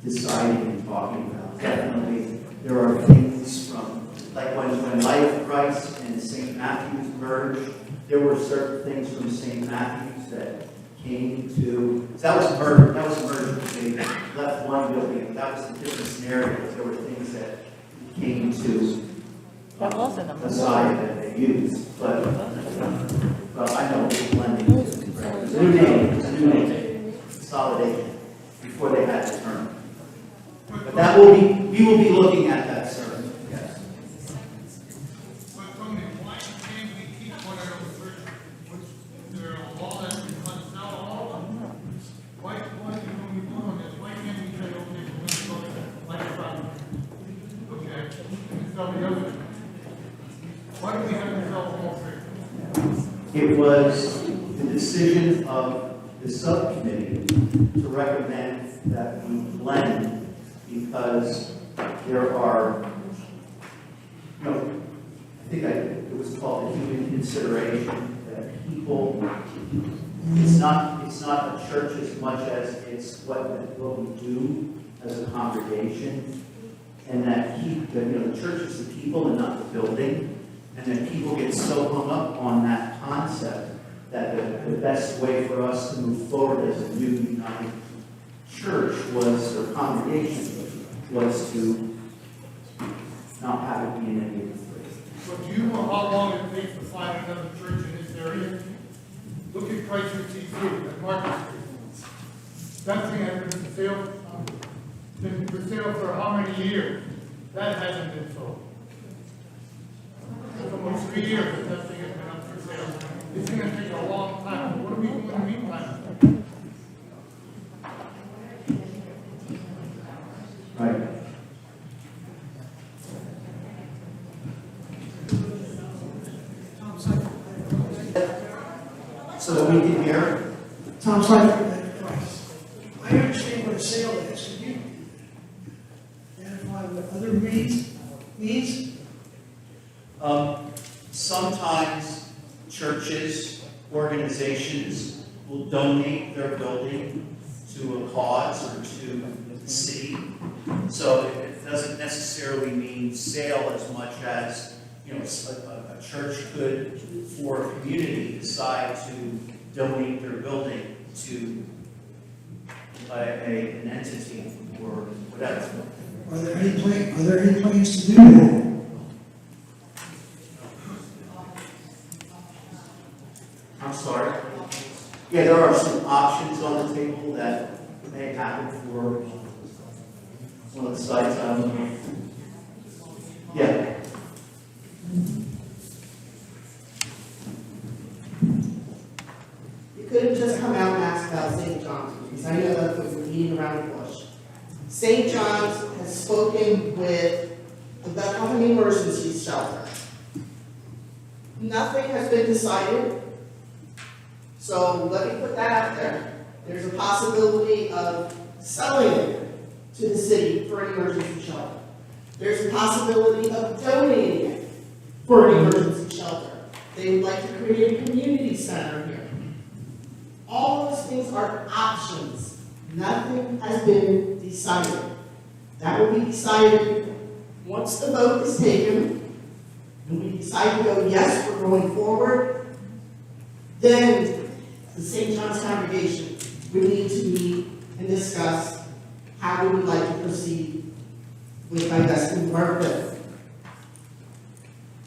C: deciding and talking about. Definitely, there are things from, like when Life of Christ and St. Matthew's merged, there were certain things from St. Matthew's that came to, that was merged because they left one building, that was a different scenario, because there were things that came to the side that they used, but I know it's blending. New name, consolidation, before they had to turn. But that will be, we will be looking at that, sir. Yes.
R: But Tony, why can't we keep one of those churches, which there are a law that we must sell all of them? Why, when we doing this, why can't we say, okay, let's go like a problem? Okay, and sell the other. Why do we have to sell all three?
C: It was the decision of the subcommittee to recommend that we blend because there are, you know, I think it was called the human consideration that people, it's not a church as much as it's what we do as a congregation, and that the church is the people and not the building. And that people get so hung up on that concept that the best way for us to move forward as a new united church or congregation was to not have it be in any of the three.
R: But do you know how long it takes to find another church in this area? Look at Christ UTC at Market Street. That thing has been for sale for how many years? That hasn't been sold. For almost 3 years, that thing has been up for sale. It's gonna take a long time. What are we doing in the meantime?
C: Right. So that we can hear.
I: Tom Seifert, I understand what a sale is. Can you identify what other means?
C: Sometimes churches, organizations will donate their building to a cause or to the city. So it doesn't necessarily mean sale as much as, you know, a church could, for a community, decide to donate their building to an entity or whatever.
I: Are there any plans to do that?
C: I'm sorry? Yeah, there are some options on the table that may happen for one of the sites. I don't know. Yeah.
M: You couldn't just come out and ask about St. John's, because I know that we're beating around the bush. St. John's has spoken with the Bethlehem Emergency Shelter. Nothing has been decided, so let me put that out there. There's a possibility of selling it to the city for an emergency shelter. There's a possibility of donating it for an emergency shelter. They would like to create a community center here. All those things are options. Nothing has been decided. That will be decided once the vote is taken, and we decide to go, yes, we're going forward, then the St. John's congregation we need to meet and discuss how we would like to proceed with divesting of our building.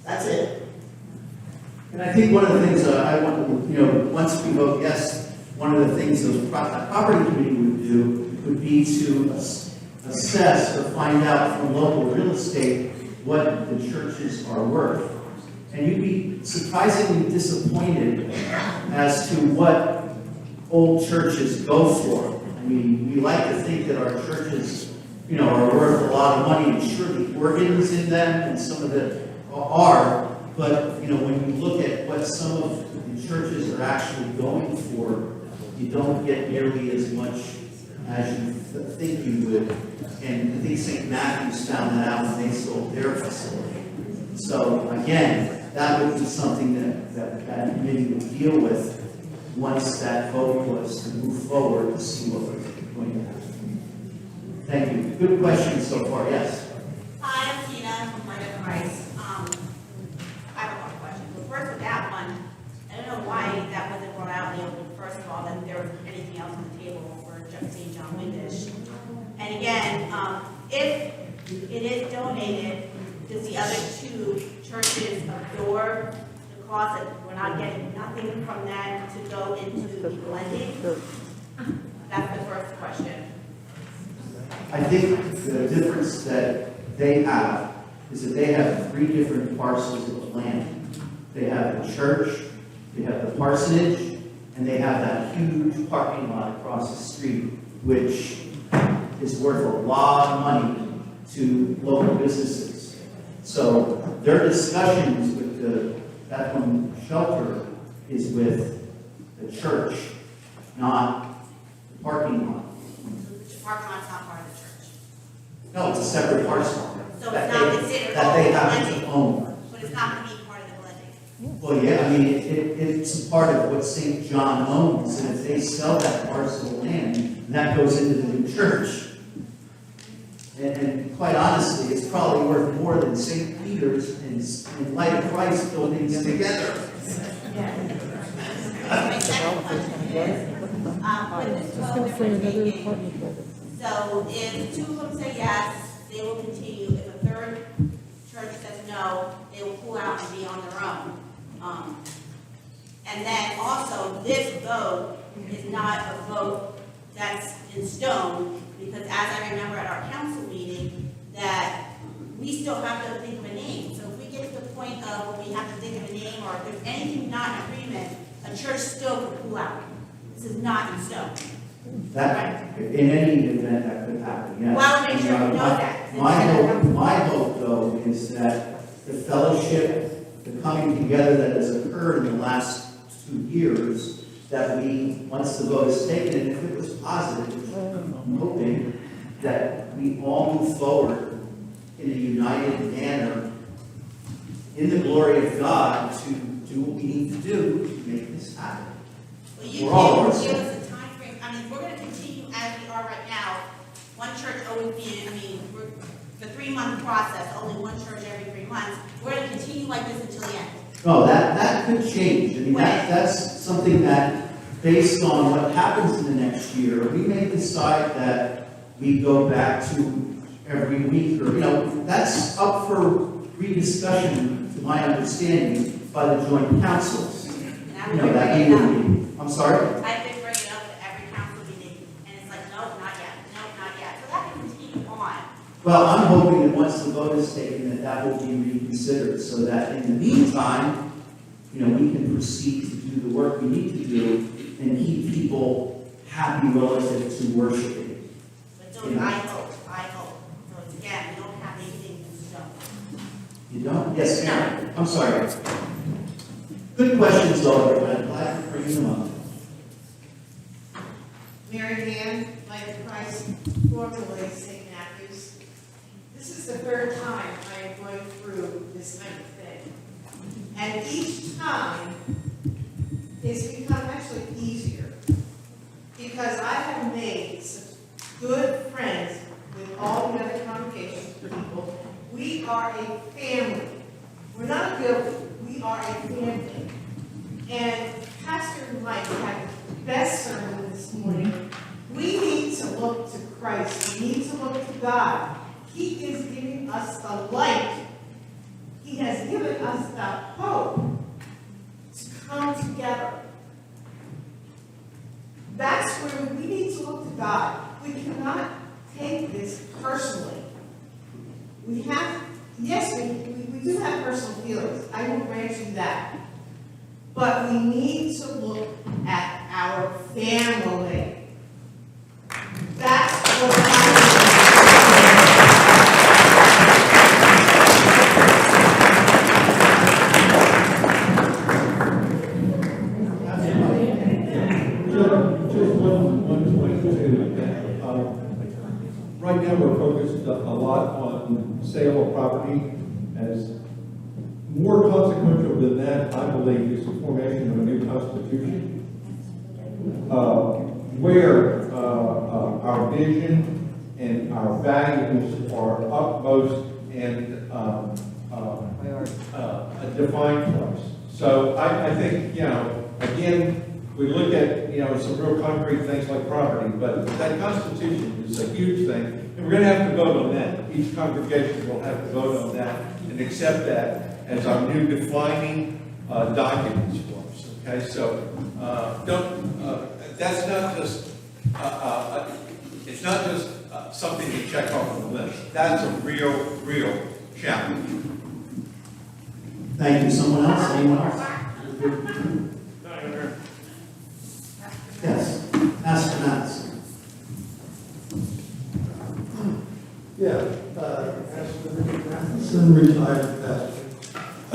M: That's it.
C: And I think one of the things I want to, you know, once we vote yes, one of the things the property committee would do would be to assess or find out from local real estate what the churches are worth. And you'd be surprisingly disappointed as to what old churches go for. I mean, we like to think that our churches, you know, are worth a lot of money, and sure, the organs in them and some of the are, but, you know, when you look at what some of the churches are actually going for, you don't get nearly as much as you think you would. And I think St. Matthew's found that out when they sold their facility. So again, that would be something that committee would deal with once that vote was to move forward to see what was going to happen. Thank you. Good question so far. Yes.
K: Hi, I'm Tina from Light of Christ. I have a lot of questions. But first with that one, I don't know why that wasn't brought out in the open, first of all, that there was anything else on the table for St. John Windish. And again, if it is donated, does the other two churches absorb the cost that we're not getting nothing from that to go into the blending? That's the first question.
C: I think the difference that they have is that they have 3 different parcels of land. They have the church, they have the parsonage, and they have that huge parking lot across the street, which is worth a lot of money to local businesses. So their discussions with the Bethlehem shelter is with the church, not the parking lot.
K: The parking lot's not part of the church.
C: No, it's a separate parcel.
K: So it's not considered
C: that they
K: all
C: happen
K: blending,
C: to own.
K: but it's not going to be part of the blending.
C: Well, yeah, I mean, it's a part of what St. John owns, and if they sell that parcel of land, that goes into the new church. And quite honestly, it's probably worth more than St. Peter's and Light of Christ buildings together.
K: My second question is, with this 12 different meetings, so if 2 of them say yes, they will continue. If a third church says no, they will pull out and be on their own. And then also, this vote is not a vote that's in stone, because as I remember at our council meeting, that we
S: we still have to think of a name. So if we get to the point of when we have to think of a name, or if there's anything not in agreement, a church still could pull out. This is not in stone.
C: That, in any event, that could happen, yes.
S: Well, make sure you know that.
C: My hope, though, is that the fellowship, the coming together that has occurred in the last 2 years, that we, once the vote is taken, and if it was positive, which I'm hoping, that we all move forward in a united manner in the glory of God to do what we need to do to make this happen.
S: Well, you
C: We're all
S: can't
C: ours.
S: give us a time frame. I mean, we're gonna continue as we are right now. One church always being, I mean, we're, the 3-month process, only one church every 3 months. We're gonna continue like this until the end.
C: No, that could change. I mean, that's something that, based on what happens in the next year, we may decide that we go back to every week, or, that's up for rediscussion, to my understanding, by the joint councils.
S: And I would bring it up.
C: I'm sorry?
S: I've been bringing it up at every council meeting, and it's like, nope, not yet, nope, not yet. So that can continue on.
C: Well, I'm hoping that once the vote is taken, that will be reconsidered, so that in the meantime, we can proceed to do the work we need to do and keep people happy relative to worshiping.
S: But so I hope. So it's, again, we don't have anything in stone.
C: You don't? Yes, ma'am. I'm sorry. Good questions, though, everyone. I'm glad for bringing them up.
M: Mary Ann, Light of Christ, formerly St. Matthew's. This is the 3rd time I am going through this kind of thing. And each time, it's become actually easier. Because I have made some good friends with all the other congregations people. We are a family. We're not a building, we are a family. And Pastor Mike had the best sermon this morning. We need to look to Christ. We need to look to God. He is giving us the light. He has given us the hope to come together. That's where we need to look to God. We cannot take this personally. We have, yes, we do have personal feelings. I will grant you that. But we need to look at our family. That's what
T: Just one point too. Right now, we're focused a lot on sale of property. As more consequential than that, I believe, is the formation of a new constitution, where our vision and our values are upmost and a defined place. So I think, again, we look at, some real concrete things like property, but that constitution is a huge thing, and we're going to have to vote on that. Each congregation will have to vote on that and accept that as our new defining documents for us. Okay, so that's not just it's not just something to check off on the list. That's a real challenge.
C: Thank you. Someone else? Anyone else? Yes, Pastor Madison.
U: Yeah, Pastor Matheson, retired pastor. I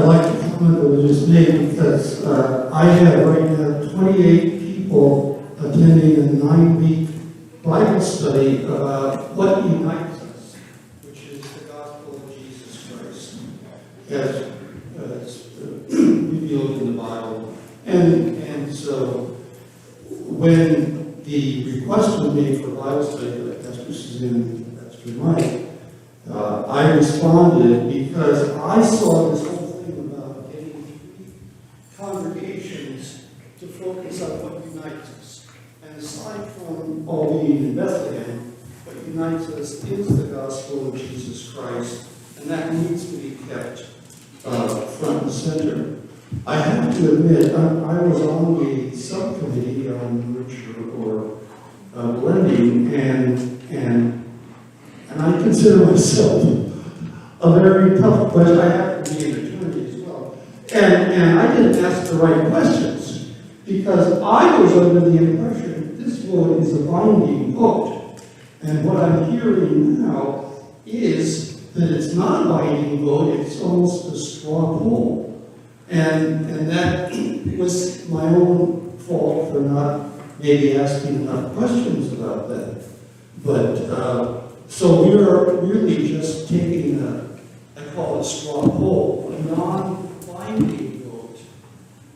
U: like the comment that was just made because I have right now 28 people attending a 9-week Bible study about what unites us, which is the gospel of Jesus Christ, as revealed in the Bible. And so when the request was made for Bible study by Pastor Suzanne and Pastor Mike, I responded because I saw this whole thing about getting congregations to focus on what unites us. And aside from all being in Bethlehem, what unites us is the gospel of Jesus Christ, and that needs to be kept front and center. I have to admit, I was on the subcommittee on merger or blending, and I I consider myself a very tough question. I happen to be an attorney as well. And I didn't ask the right questions because I was under the impression this vote is a binding vote. And what I'm hearing now is that it's not a binding vote, it's almost a straw poll. And that was my own fault for not maybe asking enough questions about that. But, so we're really just taking I call it straw poll, a non-binding vote.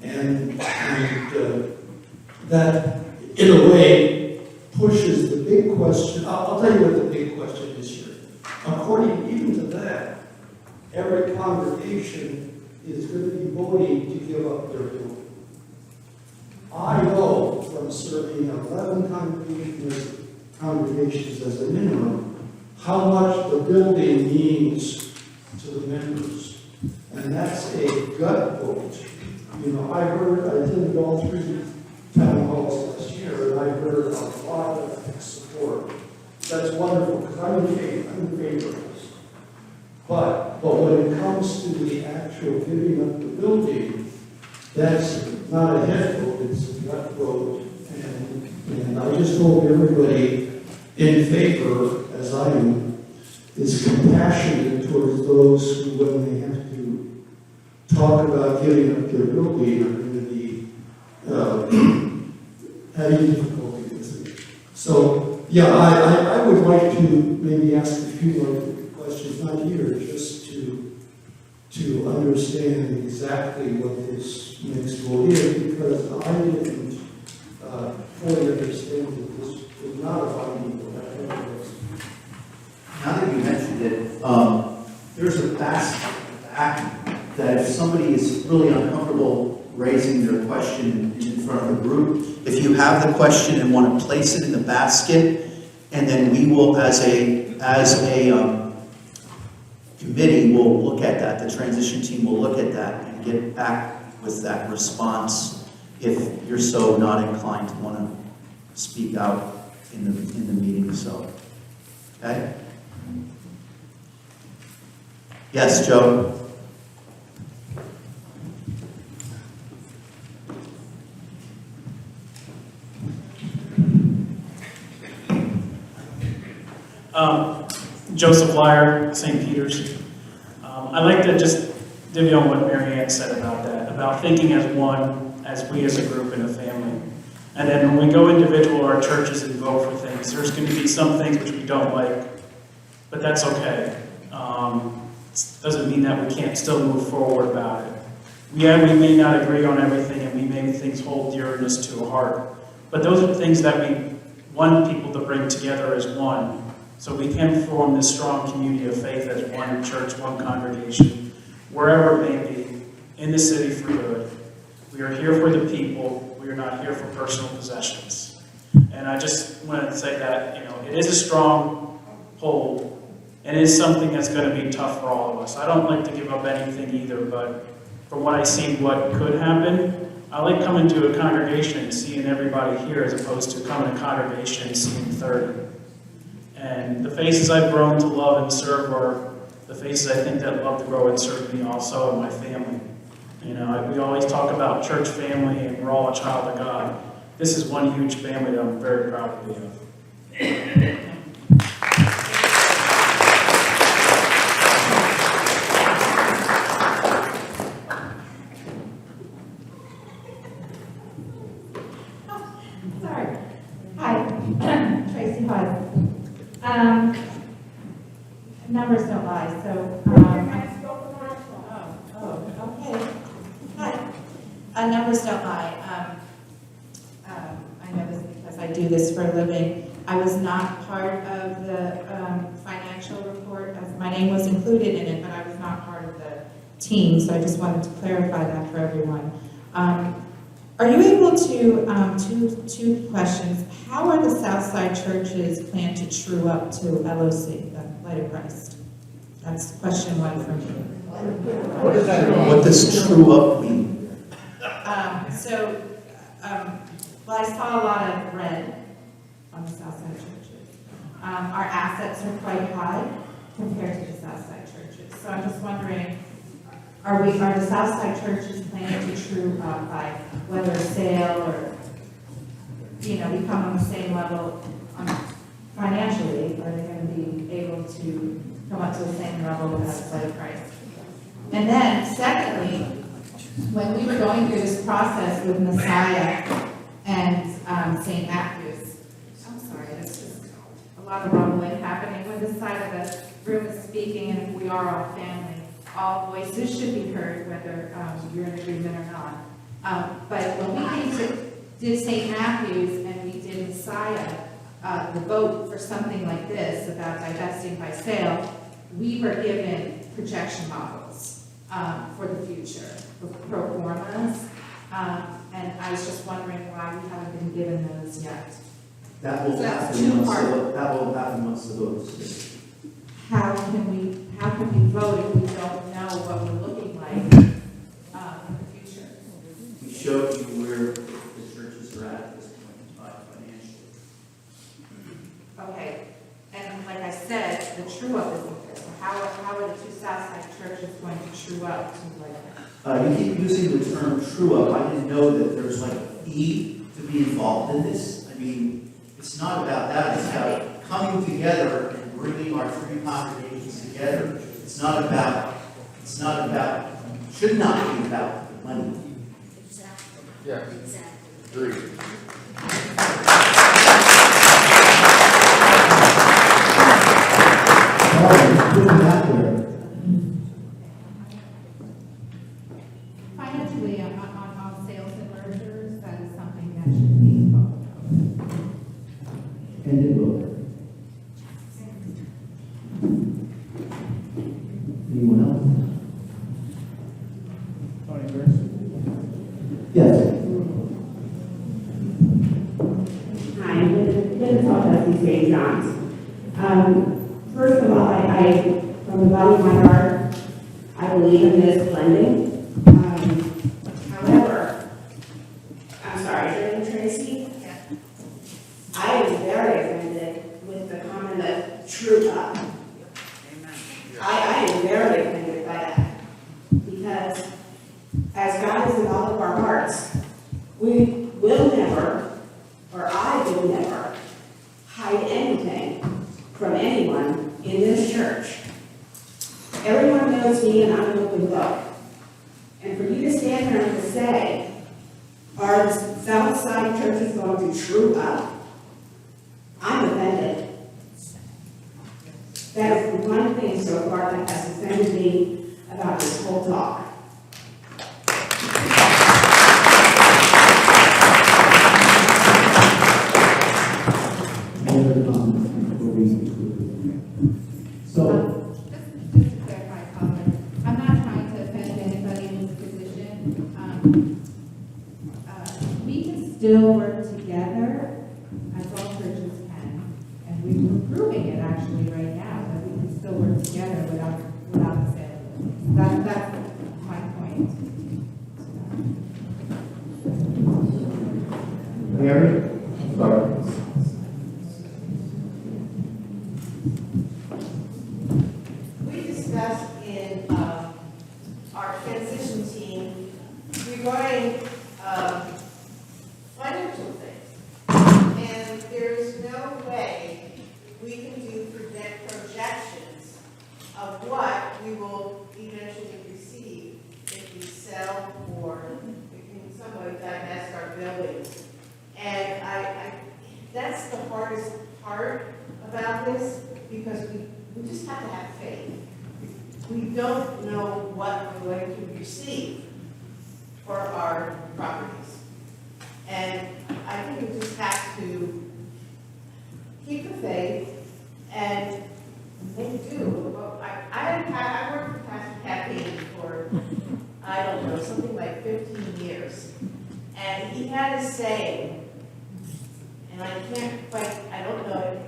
U: And that, in a way, pushes the big question. I'll tell you what the big question is here. According even to that, every congregation is going to be voting to give up their building. I know from serving 11 congregations as a minimum, how much the building means to the members. And that's a gut vote. You know, I attended all 3 town halls last year, and I heard a lot of support. That's wonderful, because I'm in favor of this. But when it comes to the actual giving up the building, that's not a head vote, it's a gut vote. And I just hope everybody in favor, as I am, is compassionate towards those who, when they have to talk about giving up their building, are going to be having difficulty with it. So, yeah, I would like to maybe ask a few more questions, not here, just to understand exactly what this next vote is, because I didn't fully understand that this was not a binding vote.
C: Now that you mentioned it, there's a basket at the back that if somebody is really uncomfortable raising their question in front of the group, if you have the question and want to place it in the basket, and then we will, as a committee, will look at that. The transition team will look at that and get back with that response if you're so not inclined to want to speak out in the meeting. So, okay. Yes, Joe.
J: Joseph Lyer, St. Peter's. I'd like to just divvy on what Mary Ann said about that, about thinking as one, as we as a group and a family. And then when we go individual to our churches and vote for things, there's going to be some things which we don't like, but that's okay. Doesn't mean that we can't still move forward about it. We may not agree on everything, and we may things hold dearness to our heart, but those are things that we want people to bring together as one, so we can form this strong community of faith as one church, one congregation, wherever it may be, in the city for good. We are here for the people. We are not here for personal possessions. And I just want to say that, it is a strong pull, and it is something that's going to be tough for all of us. I don't like to give up anything either, but from what I see what could happen, I like coming to a congregation and seeing everybody here as opposed to coming to a congregation and seeing 30. And the faces I've grown to love and serve are the faces I think that love to grow and serve me also and my family. We always talk about church family and we're all a child of God. This is one huge family that I'm very proud to be of.
A: Sorry. Hi, Tracy Hud. Numbers don't lie, so. Okay. Hi. Numbers don't lie. I know this because I do this for a living. I was not part of the financial report. My name was included in it, but I was not part of the team, so I just wanted to clarify that for everyone. Are you able to, two questions, how are the Southside churches plan to true up to LOC, the Light of Christ? That's question one for me.
C: What does that mean? What does true up mean?
A: Well, I saw a lot of red on the Southside churches. our assets are quite high compared to the Southside churches. So I'm just wondering, are the Southside churches planning to true up by whether sale or, become on the same level financially? Are they going to be able to come up to the same level at a slight price? And then, secondly, when we were going through this process with Messiah and St. Matthew's, I'm sorry, that's just a lot of rumbling happening when this side of the room is speaking, and if we are all family, all voices should be heard, whether you're in agreement or not. But when we did St. Matthew's and we did Messiah, the vote for something like this about divesting by sale, we were given projection models for the future, pro formas, and I was just wondering why we haven't been given those yet.
C: That will
A: So that's
C: happen once
A: two-part.
C: that will happen once the vote is.
A: How can we vote if we don't know what we're looking like in the future?
C: We showed you where the churches are at this point in time financially.
A: Okay, and like I said, the true up isn't there. So how are the two Southside churches going to true up to like?
C: You keep using the term true up. I didn't know that there's like a fee to be involved in this. I mean, it's not about that. It's about coming together and bringing our three congregations together. It's not about, should not be about money.
H: Exactly.
T: Yeah.
H: Exactly.
T: Agreed.
A: Financially, on sales and mergers, that is something that should be involved.
C: And it will. Anyone else? Yes.
B: Hi, I'm going to talk about these St. John's. First of all, I, from the bottom of my heart, I believe in this blending. However, I'm sorry, is your name Tracy? Yeah. I am very offended with the comment of true up. I am very offended by that. Because as God is in all of our hearts, we will never, or I will never, hide anything from anyone in this church. Everyone knows me and I'm an open book. And for you to stand there and to say, are the Southside churches going to true up? I'm offended. That is the one thing so far that has offended me about this whole talk.
A: So, just to clarify, Colin, I'm not trying to offend anybody in this position. We can still work together, as all churches can, and we're proving it actually right now, that we can still work together without the sale. That's my point.
C: Mary? Sorry.
M: We discussed in our transition team regarding financial things. And there is no way we can do projections of what we will eventually receive if we sell or in some way divest our buildings. And that's the hardest part about this, because we just have to have faith. We don't know what we're going to receive for our properties. And I think we just have to keep the faith and make do. Well, I worked with Pastor Caffeine for, I don't know, something like 15 years. And he had a saying, and I can't quite, I don't know it.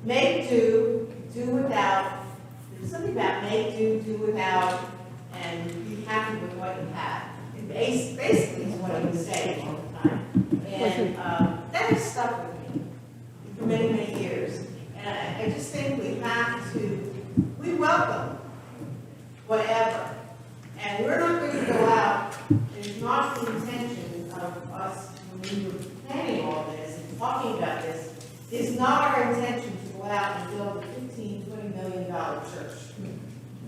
M: Make do, do without. There's something about make do, do without, and be happy with what you have. It basically is what he was saying all the time. And that has stuck with me.
B: for many, many years. And I just think we welcome whatever. And we're not going to go out, it's not the intention of us, when we were planning all this and talking about this, it's not our intention to go out and build a $15, $20 million church.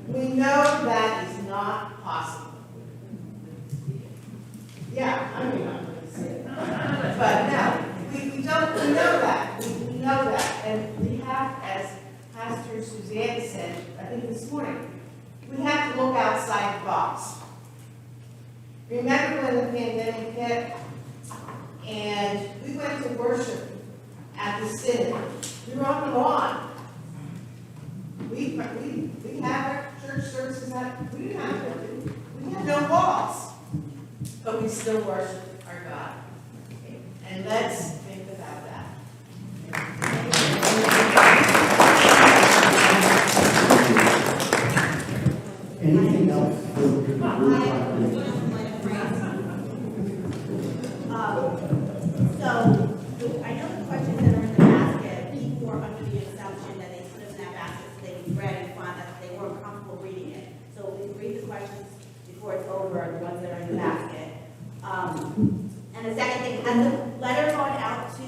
B: We know that is not possible. Yeah, I mean, I'm going to say it. But no, we know that. We know that. And we have, as Pastor Suzanne said, I think this morning, we have to look outside the box. Remember when the pandemic hit and we went to worship at the synod? We were on the lawn. We had our church services we didn't have building. We had no walls. But we still worship our God. Okay? And let's think about that.
C: Anything else for the group?
S: So, I know the questions that are in the basket, people were under the assumption that they put them in that basket so they could read and find that they weren't comfortable reading it. So we can read the questions before it's over, the ones that are in the basket. And the second thing, has the letter gone out to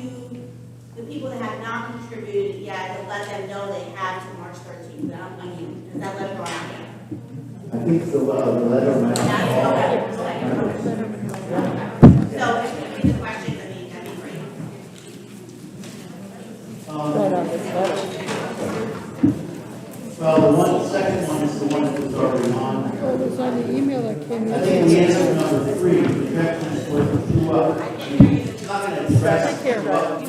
S: the people that have not contributed yet to let them know they have to March 13th? Has that letter gone out yet?
C: I think the letter went out.
S: So if you read the questions, that'd be great.
C: Well, the second one is the one that was already on.
E: It was on the email that came in.
C: I think the answer number 3, projections were it's not going to address.
E: Take care of it.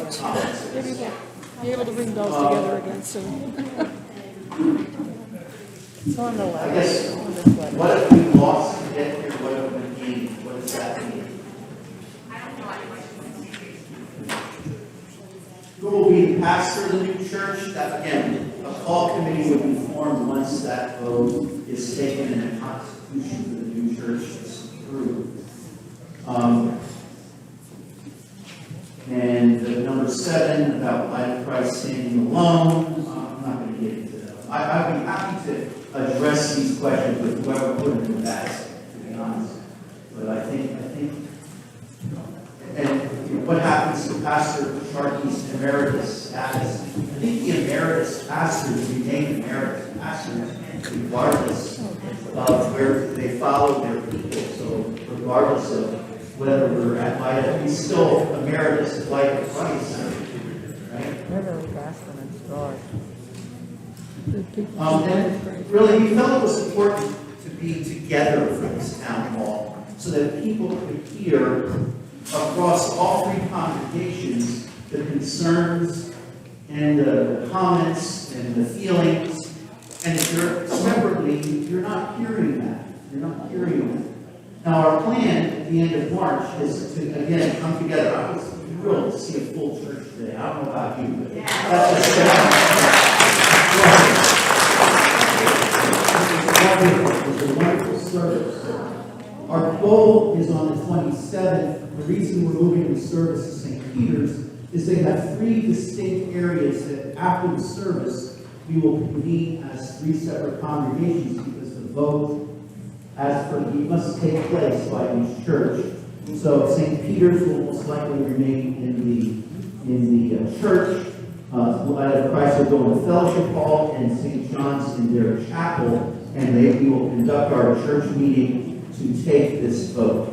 E: Maybe we'll be able to bring those together again soon. It's on the letter.
C: I guess, what if we lost to get here? What if we gained? What does that mean? Who will be the pastor of the new church? That, again, a call committee would be formed once that vote is taken and the constitution for the new church is approved. And number 7, about light of Christ standing alone. I'm not going to get into that. I'd be happy to address these questions with whoever put them in the basket, to be honest. But I think, and what happens to Pastor Sharkey's emeritus status? I think the emeritus pastors remain emeritus pastors regardless of where they follow their people. So regardless of whether we're at Light, he's still emeritus at Light of Christ, right?
E: Never fast and start.
C: And really, we felt it was important to be together for this town hall so that people could hear across all 3 congregations the concerns and the comments and the feelings. And if you're separately, you're not hearing that. You're not hearing that. Now, our plan at the end of March is to, again, come together. I was thrilled to see a full church today. I don't know about you, but that's it was a wonderful service. Our goal is on the 27th. The reason we're moving the service to St. Peter's is they have 3 distinct areas that after the service, we will convene as 3 separate congregations because the vote must take place by each church. So St. Peter's will most likely remain in the church. Light of Christ will go in the fellowship hall, and St. John's in their chapel, and we will conduct our church meeting to take this vote.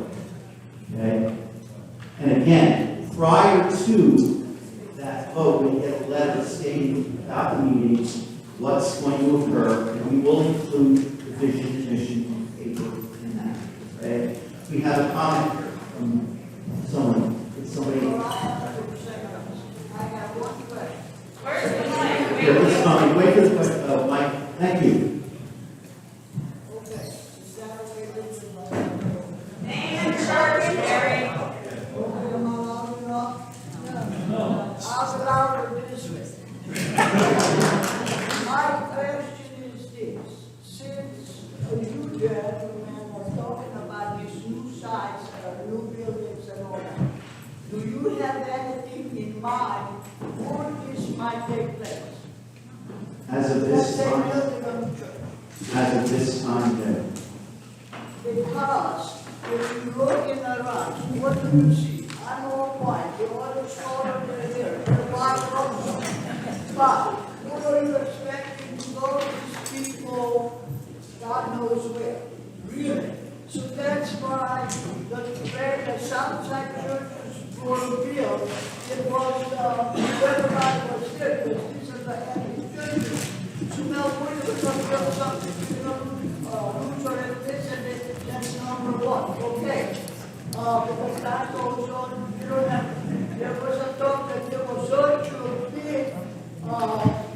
C: Okay? And again, prior to that vote, we'll get a letter stating about the meeting, what's going to occur, and we will include the vision and mission paper in that. Okay? We have a comment here from someone. It's somebody. Here, this comment. Wait for the question, Mike. Thank you.
V: My question is this: since you gentlemen are talking about these new sites, new buildings and all that, do you have anything in mind for this
P: as of this time there?
V: Because if you look in the runs, what do you see? I'm all white, the other color over here, the white also. But what are you expecting to go to these people, God knows where, really? So that's why the prayer that Southside churches were built, it was, everybody was here, because these are the happy churches. So now we're going to build something, you know, Lutheran, this and this, that's number one, okay? Because that goes on, you don't have, there was a talk that there was such a big,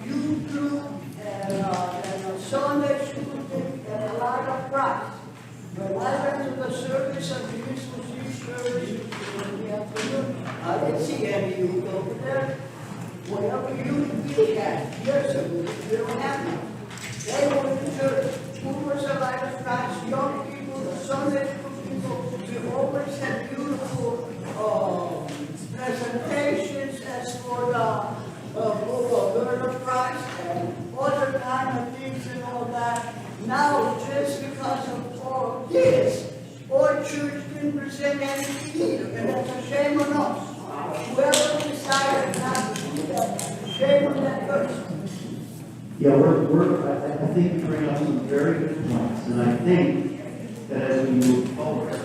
V: youth group and a Sunday school thing and a lot of pride. When I went to the service of the East service in the afternoon, I didn't see any youth over there. Whatever youth we had years ago, we don't have none. They were in church. Who was a light of Christ? Young people, the Sunday school people. We always had beautiful presentations as for the Lord of Christ and other kind of things and all that. Now, just because of all this, our church didn't present anything either, and that's a shame on us. Whoever decided not to do that, shame on that person.
P: Yeah, I think you bring up some very good points, and I think that as we move forward,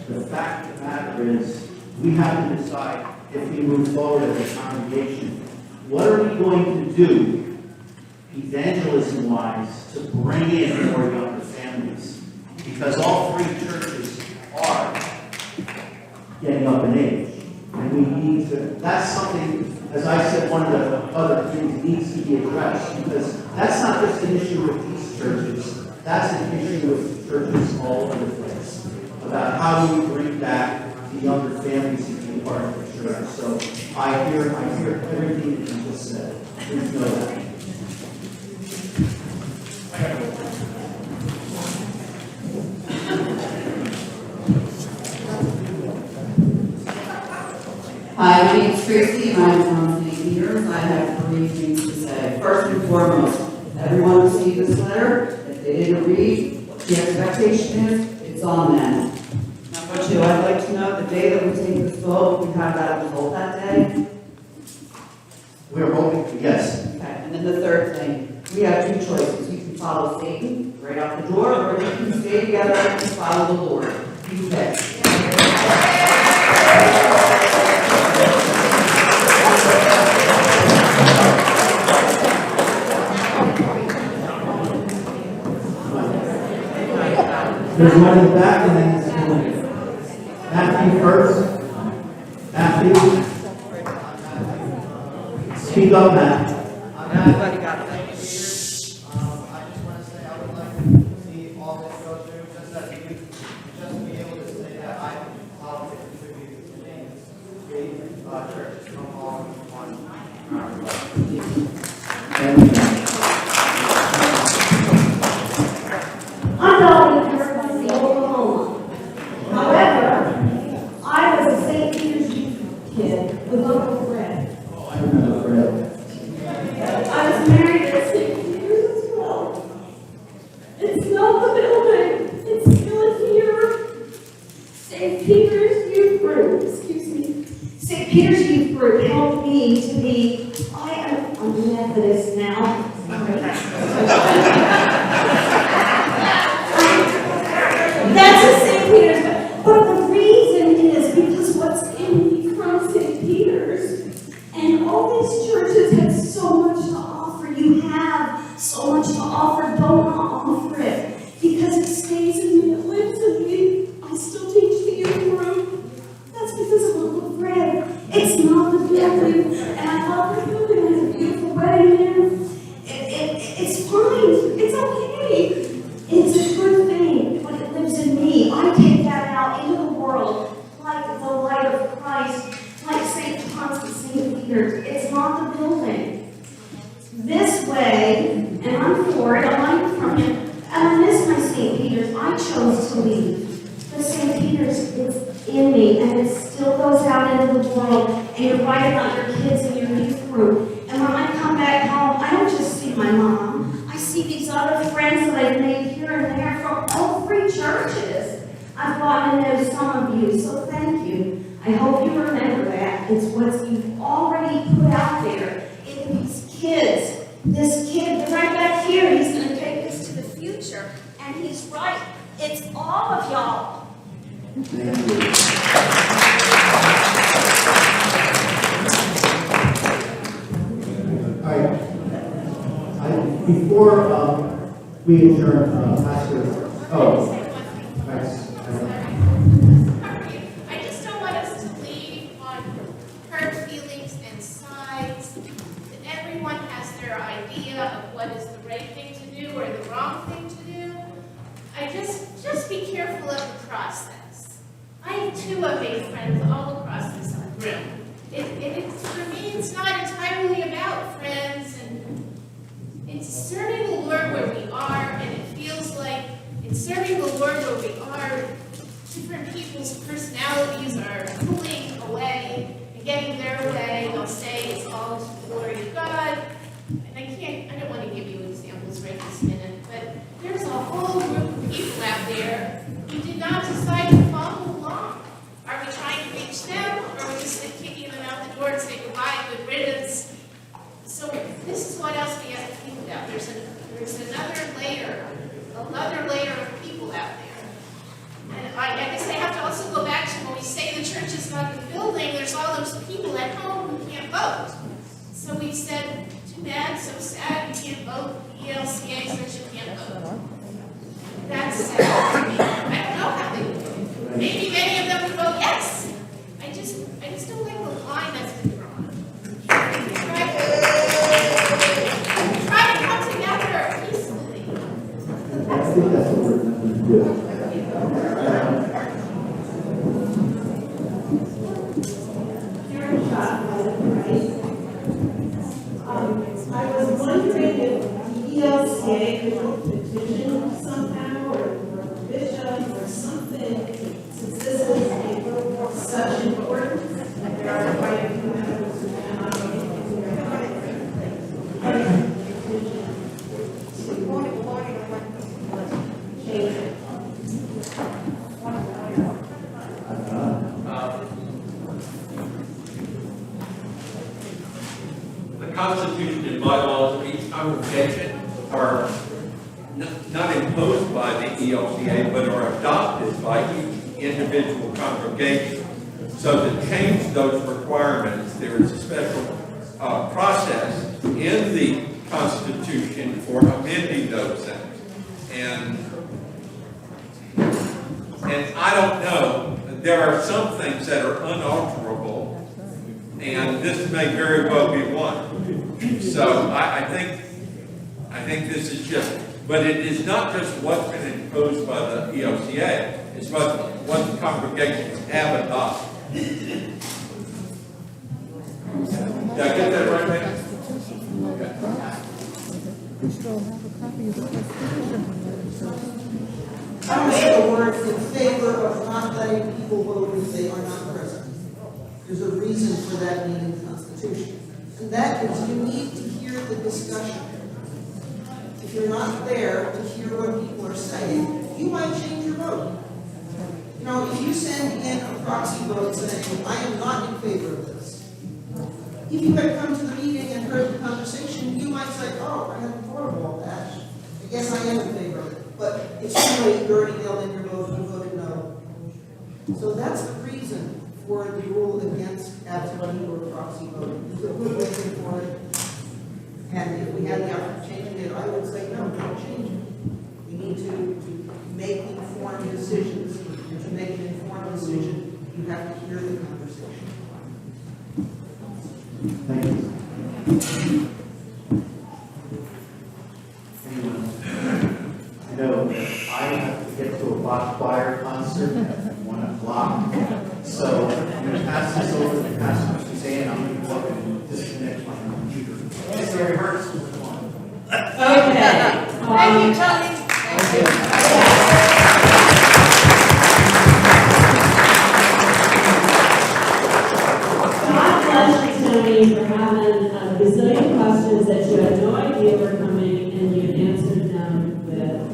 P: the fact of the matter is, we have to decide if we move forward as a congregation, what are we going to do, evangelism-wise, to bring in more younger families? Because all three churches are getting up in age, and we need to, that's something, as I said, one of the other things needs to be addressed, because that's not just an issue with these churches, that's an issue with churches all over the place, about how do we bring back the younger families to be part of the church. So I hear everything that you just said. Please know that.
D: Hi, my name is Tracy, and I'm from St. Peter's. I have 3 things to say. First and foremost, everyone received this letter. If they didn't read what the expectation is, it's on them. Number 2, I'd like to know the day that we take this vote, we have that result that day.
P: We're hoping, yes.
D: Okay, and then the third thing, we have 2 choices. You can follow Satan right out the door, or you can stay together and follow the Lord. You pick.
P: There's one in the back, and then Matthew first. Matthew. Speak up, Matt.
D: Everybody got that.
F: I just want to say I would like to see all this go through, just as you, just be able to say that I how to contribute to things. Churches from all one.
W: I'm not in Oklahoma. However, I was a St. Peter's kid with Uncle Fred.
P: I remember Fred.
W: I was married at St. Peter's as well. It's not the building, it's still here. St. Peter's Youth Group, excuse me. St. Peter's Youth Group helped me to be, I'm a Methodist now. That's a St. Peter's, but the reason is because what's in me from St. Peter's, and all these churches have so much to offer. You have so much to offer, don't not offer it, because it stays in me, it lives in me. I still teach the youth group. That's because of Uncle Fred. It's not the building, and I love the building. It has a beautiful wedding there. It's fine. It's okay. It's a good thing, but it lives in me. I take that out into the world like the light of Christ, like St. John's and St. Peter's. It's not the building. This way, and I'm for it, I'm learning from it, and I miss my St. Peter's. I chose to leave. But St. Peter's is in me, and it still goes out into the world, and you're right about your kids and your youth group. And when I come back home, I don't just see my mom. I see these other friends that I've made I've gotten to know some of you, so thank you. I hope you remember that. It's what you've already put out there. In these kids, this kid right back here, he's going to take us to the future. And he's right. It's all of y'all.
N: Before we adjourn, Pastor,
K: I just don't want us to leave on hurt feelings and sides. That everyone has their idea of what is the right thing to do or the wrong thing to do. I just be careful of the process. I too have made friends all across this room. For me, it's not entirely about friends, and it's serving the Lord where we are, and it feels like it's serving the Lord where we are. Different people's personalities are pulling away and getting their way. They'll say it's all to the glory of God. And I don't want to give you examples right this minute, but there's a whole group of people out there who did not decide to follow along. Are we trying to reach them, or are we just kicking them out the door and say goodbye, good riddance? So this is what else we have to think about. There's another layer of people out there. And I guess I have to also go back to when we say the church is not the building, there's all those people at home who can't vote. So we said, too bad, so sad, you can't vote. The ELCA says you can't vote. That's sad to me. I don't know how they vote. Maybe many of them would vote yes. I just don't like the line that's been drawn. Try to come together peacefully.
N: I think that's what we're going to do.
L: I was wondering if the ELCA could petition somehow, or bishop or something, since this is such importance, and there are quite a few members who cannot change it.
T: The Constitution and bylaws of each congregation are not imposed by the ELCA, but are adopted by each individual congregation. So to change those requirements, there is a special process in the Constitution for amending those things. And I don't know, there are some things that are unalterable, and this may very well be one. So I think this is just, but it is not just what's been imposed by the ELCA, it's what the congregations have adopted. Did I get that right, man?
E: We still have a copy of the Constitution.
M: I would say the words in favor of not letting people vote if they are not present. There's a reason for that being in the Constitution. And that is you need to hear the discussion. If you're not there to hear what people are saying, you might change your vote. You know, if you send in a proxy vote saying, I am not in favor of this, if you had come to the meeting and heard the conversation, you might say, oh, I hadn't thought of all that. I guess I am in favor of it. But it's too late, you already nailed in your vote, you voted no. So that's the reason for the rule against absentee or proxy voting. It's a good way for it. And if we had the option of changing it, I would say, no, don't change it. We need to make informed decisions. And to make an informed decision, you have to hear the conversation.
N: Thank you. I know that I have to get to a Bach choir concert at 1 o'clock. So I'm going to pass this over to Pastor Suzanne. I'm going to go and disconnect my computer. It's very hard to one.
W: Okay.
K: Thank you, Tony. Thank you.
W: God bless you, Tony, for having a bazillion questions that you had no idea were coming, and you answered them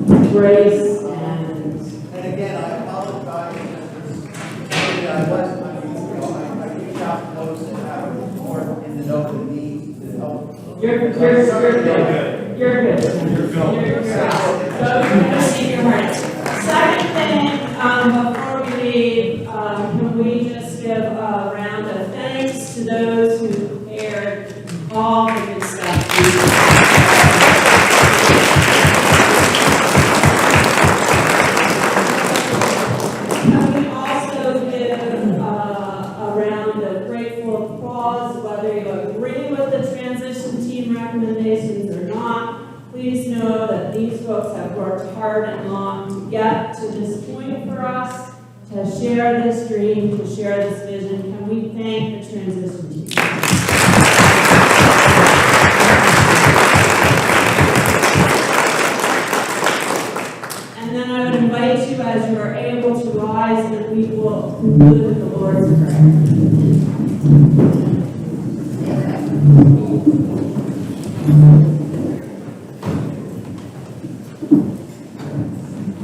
W: with grace and
F: And again, I apologize
W: You're good. You're good. You're out. Receive your words. Second thing, before we leave, can we just give a round of thanks to those who prepared all the good stuff. Can we also give a round of grateful applause, whether you agree with the transition team recommendations or not? Please know that these folks have worked hard and long to get to this point for us, to share this dream, to share this vision. Can we thank the transition team? And then I would invite you, as you are able, to rise, and we will conclude with the Lord's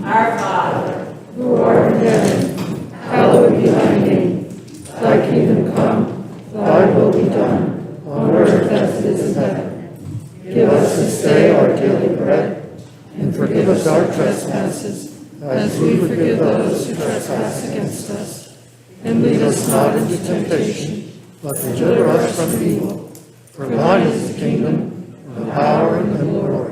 W: Our Father,
E: who art in heaven, hallowed be thy name. Thy kingdom come, thy will be done, on earth as it is in heaven. Give us this day our daily bread, and forgive us our trespasses, as we forgive those who trespass against us. And lead us not into temptation, but deliver us from evil. For thine is the kingdom, and the power, and the glory,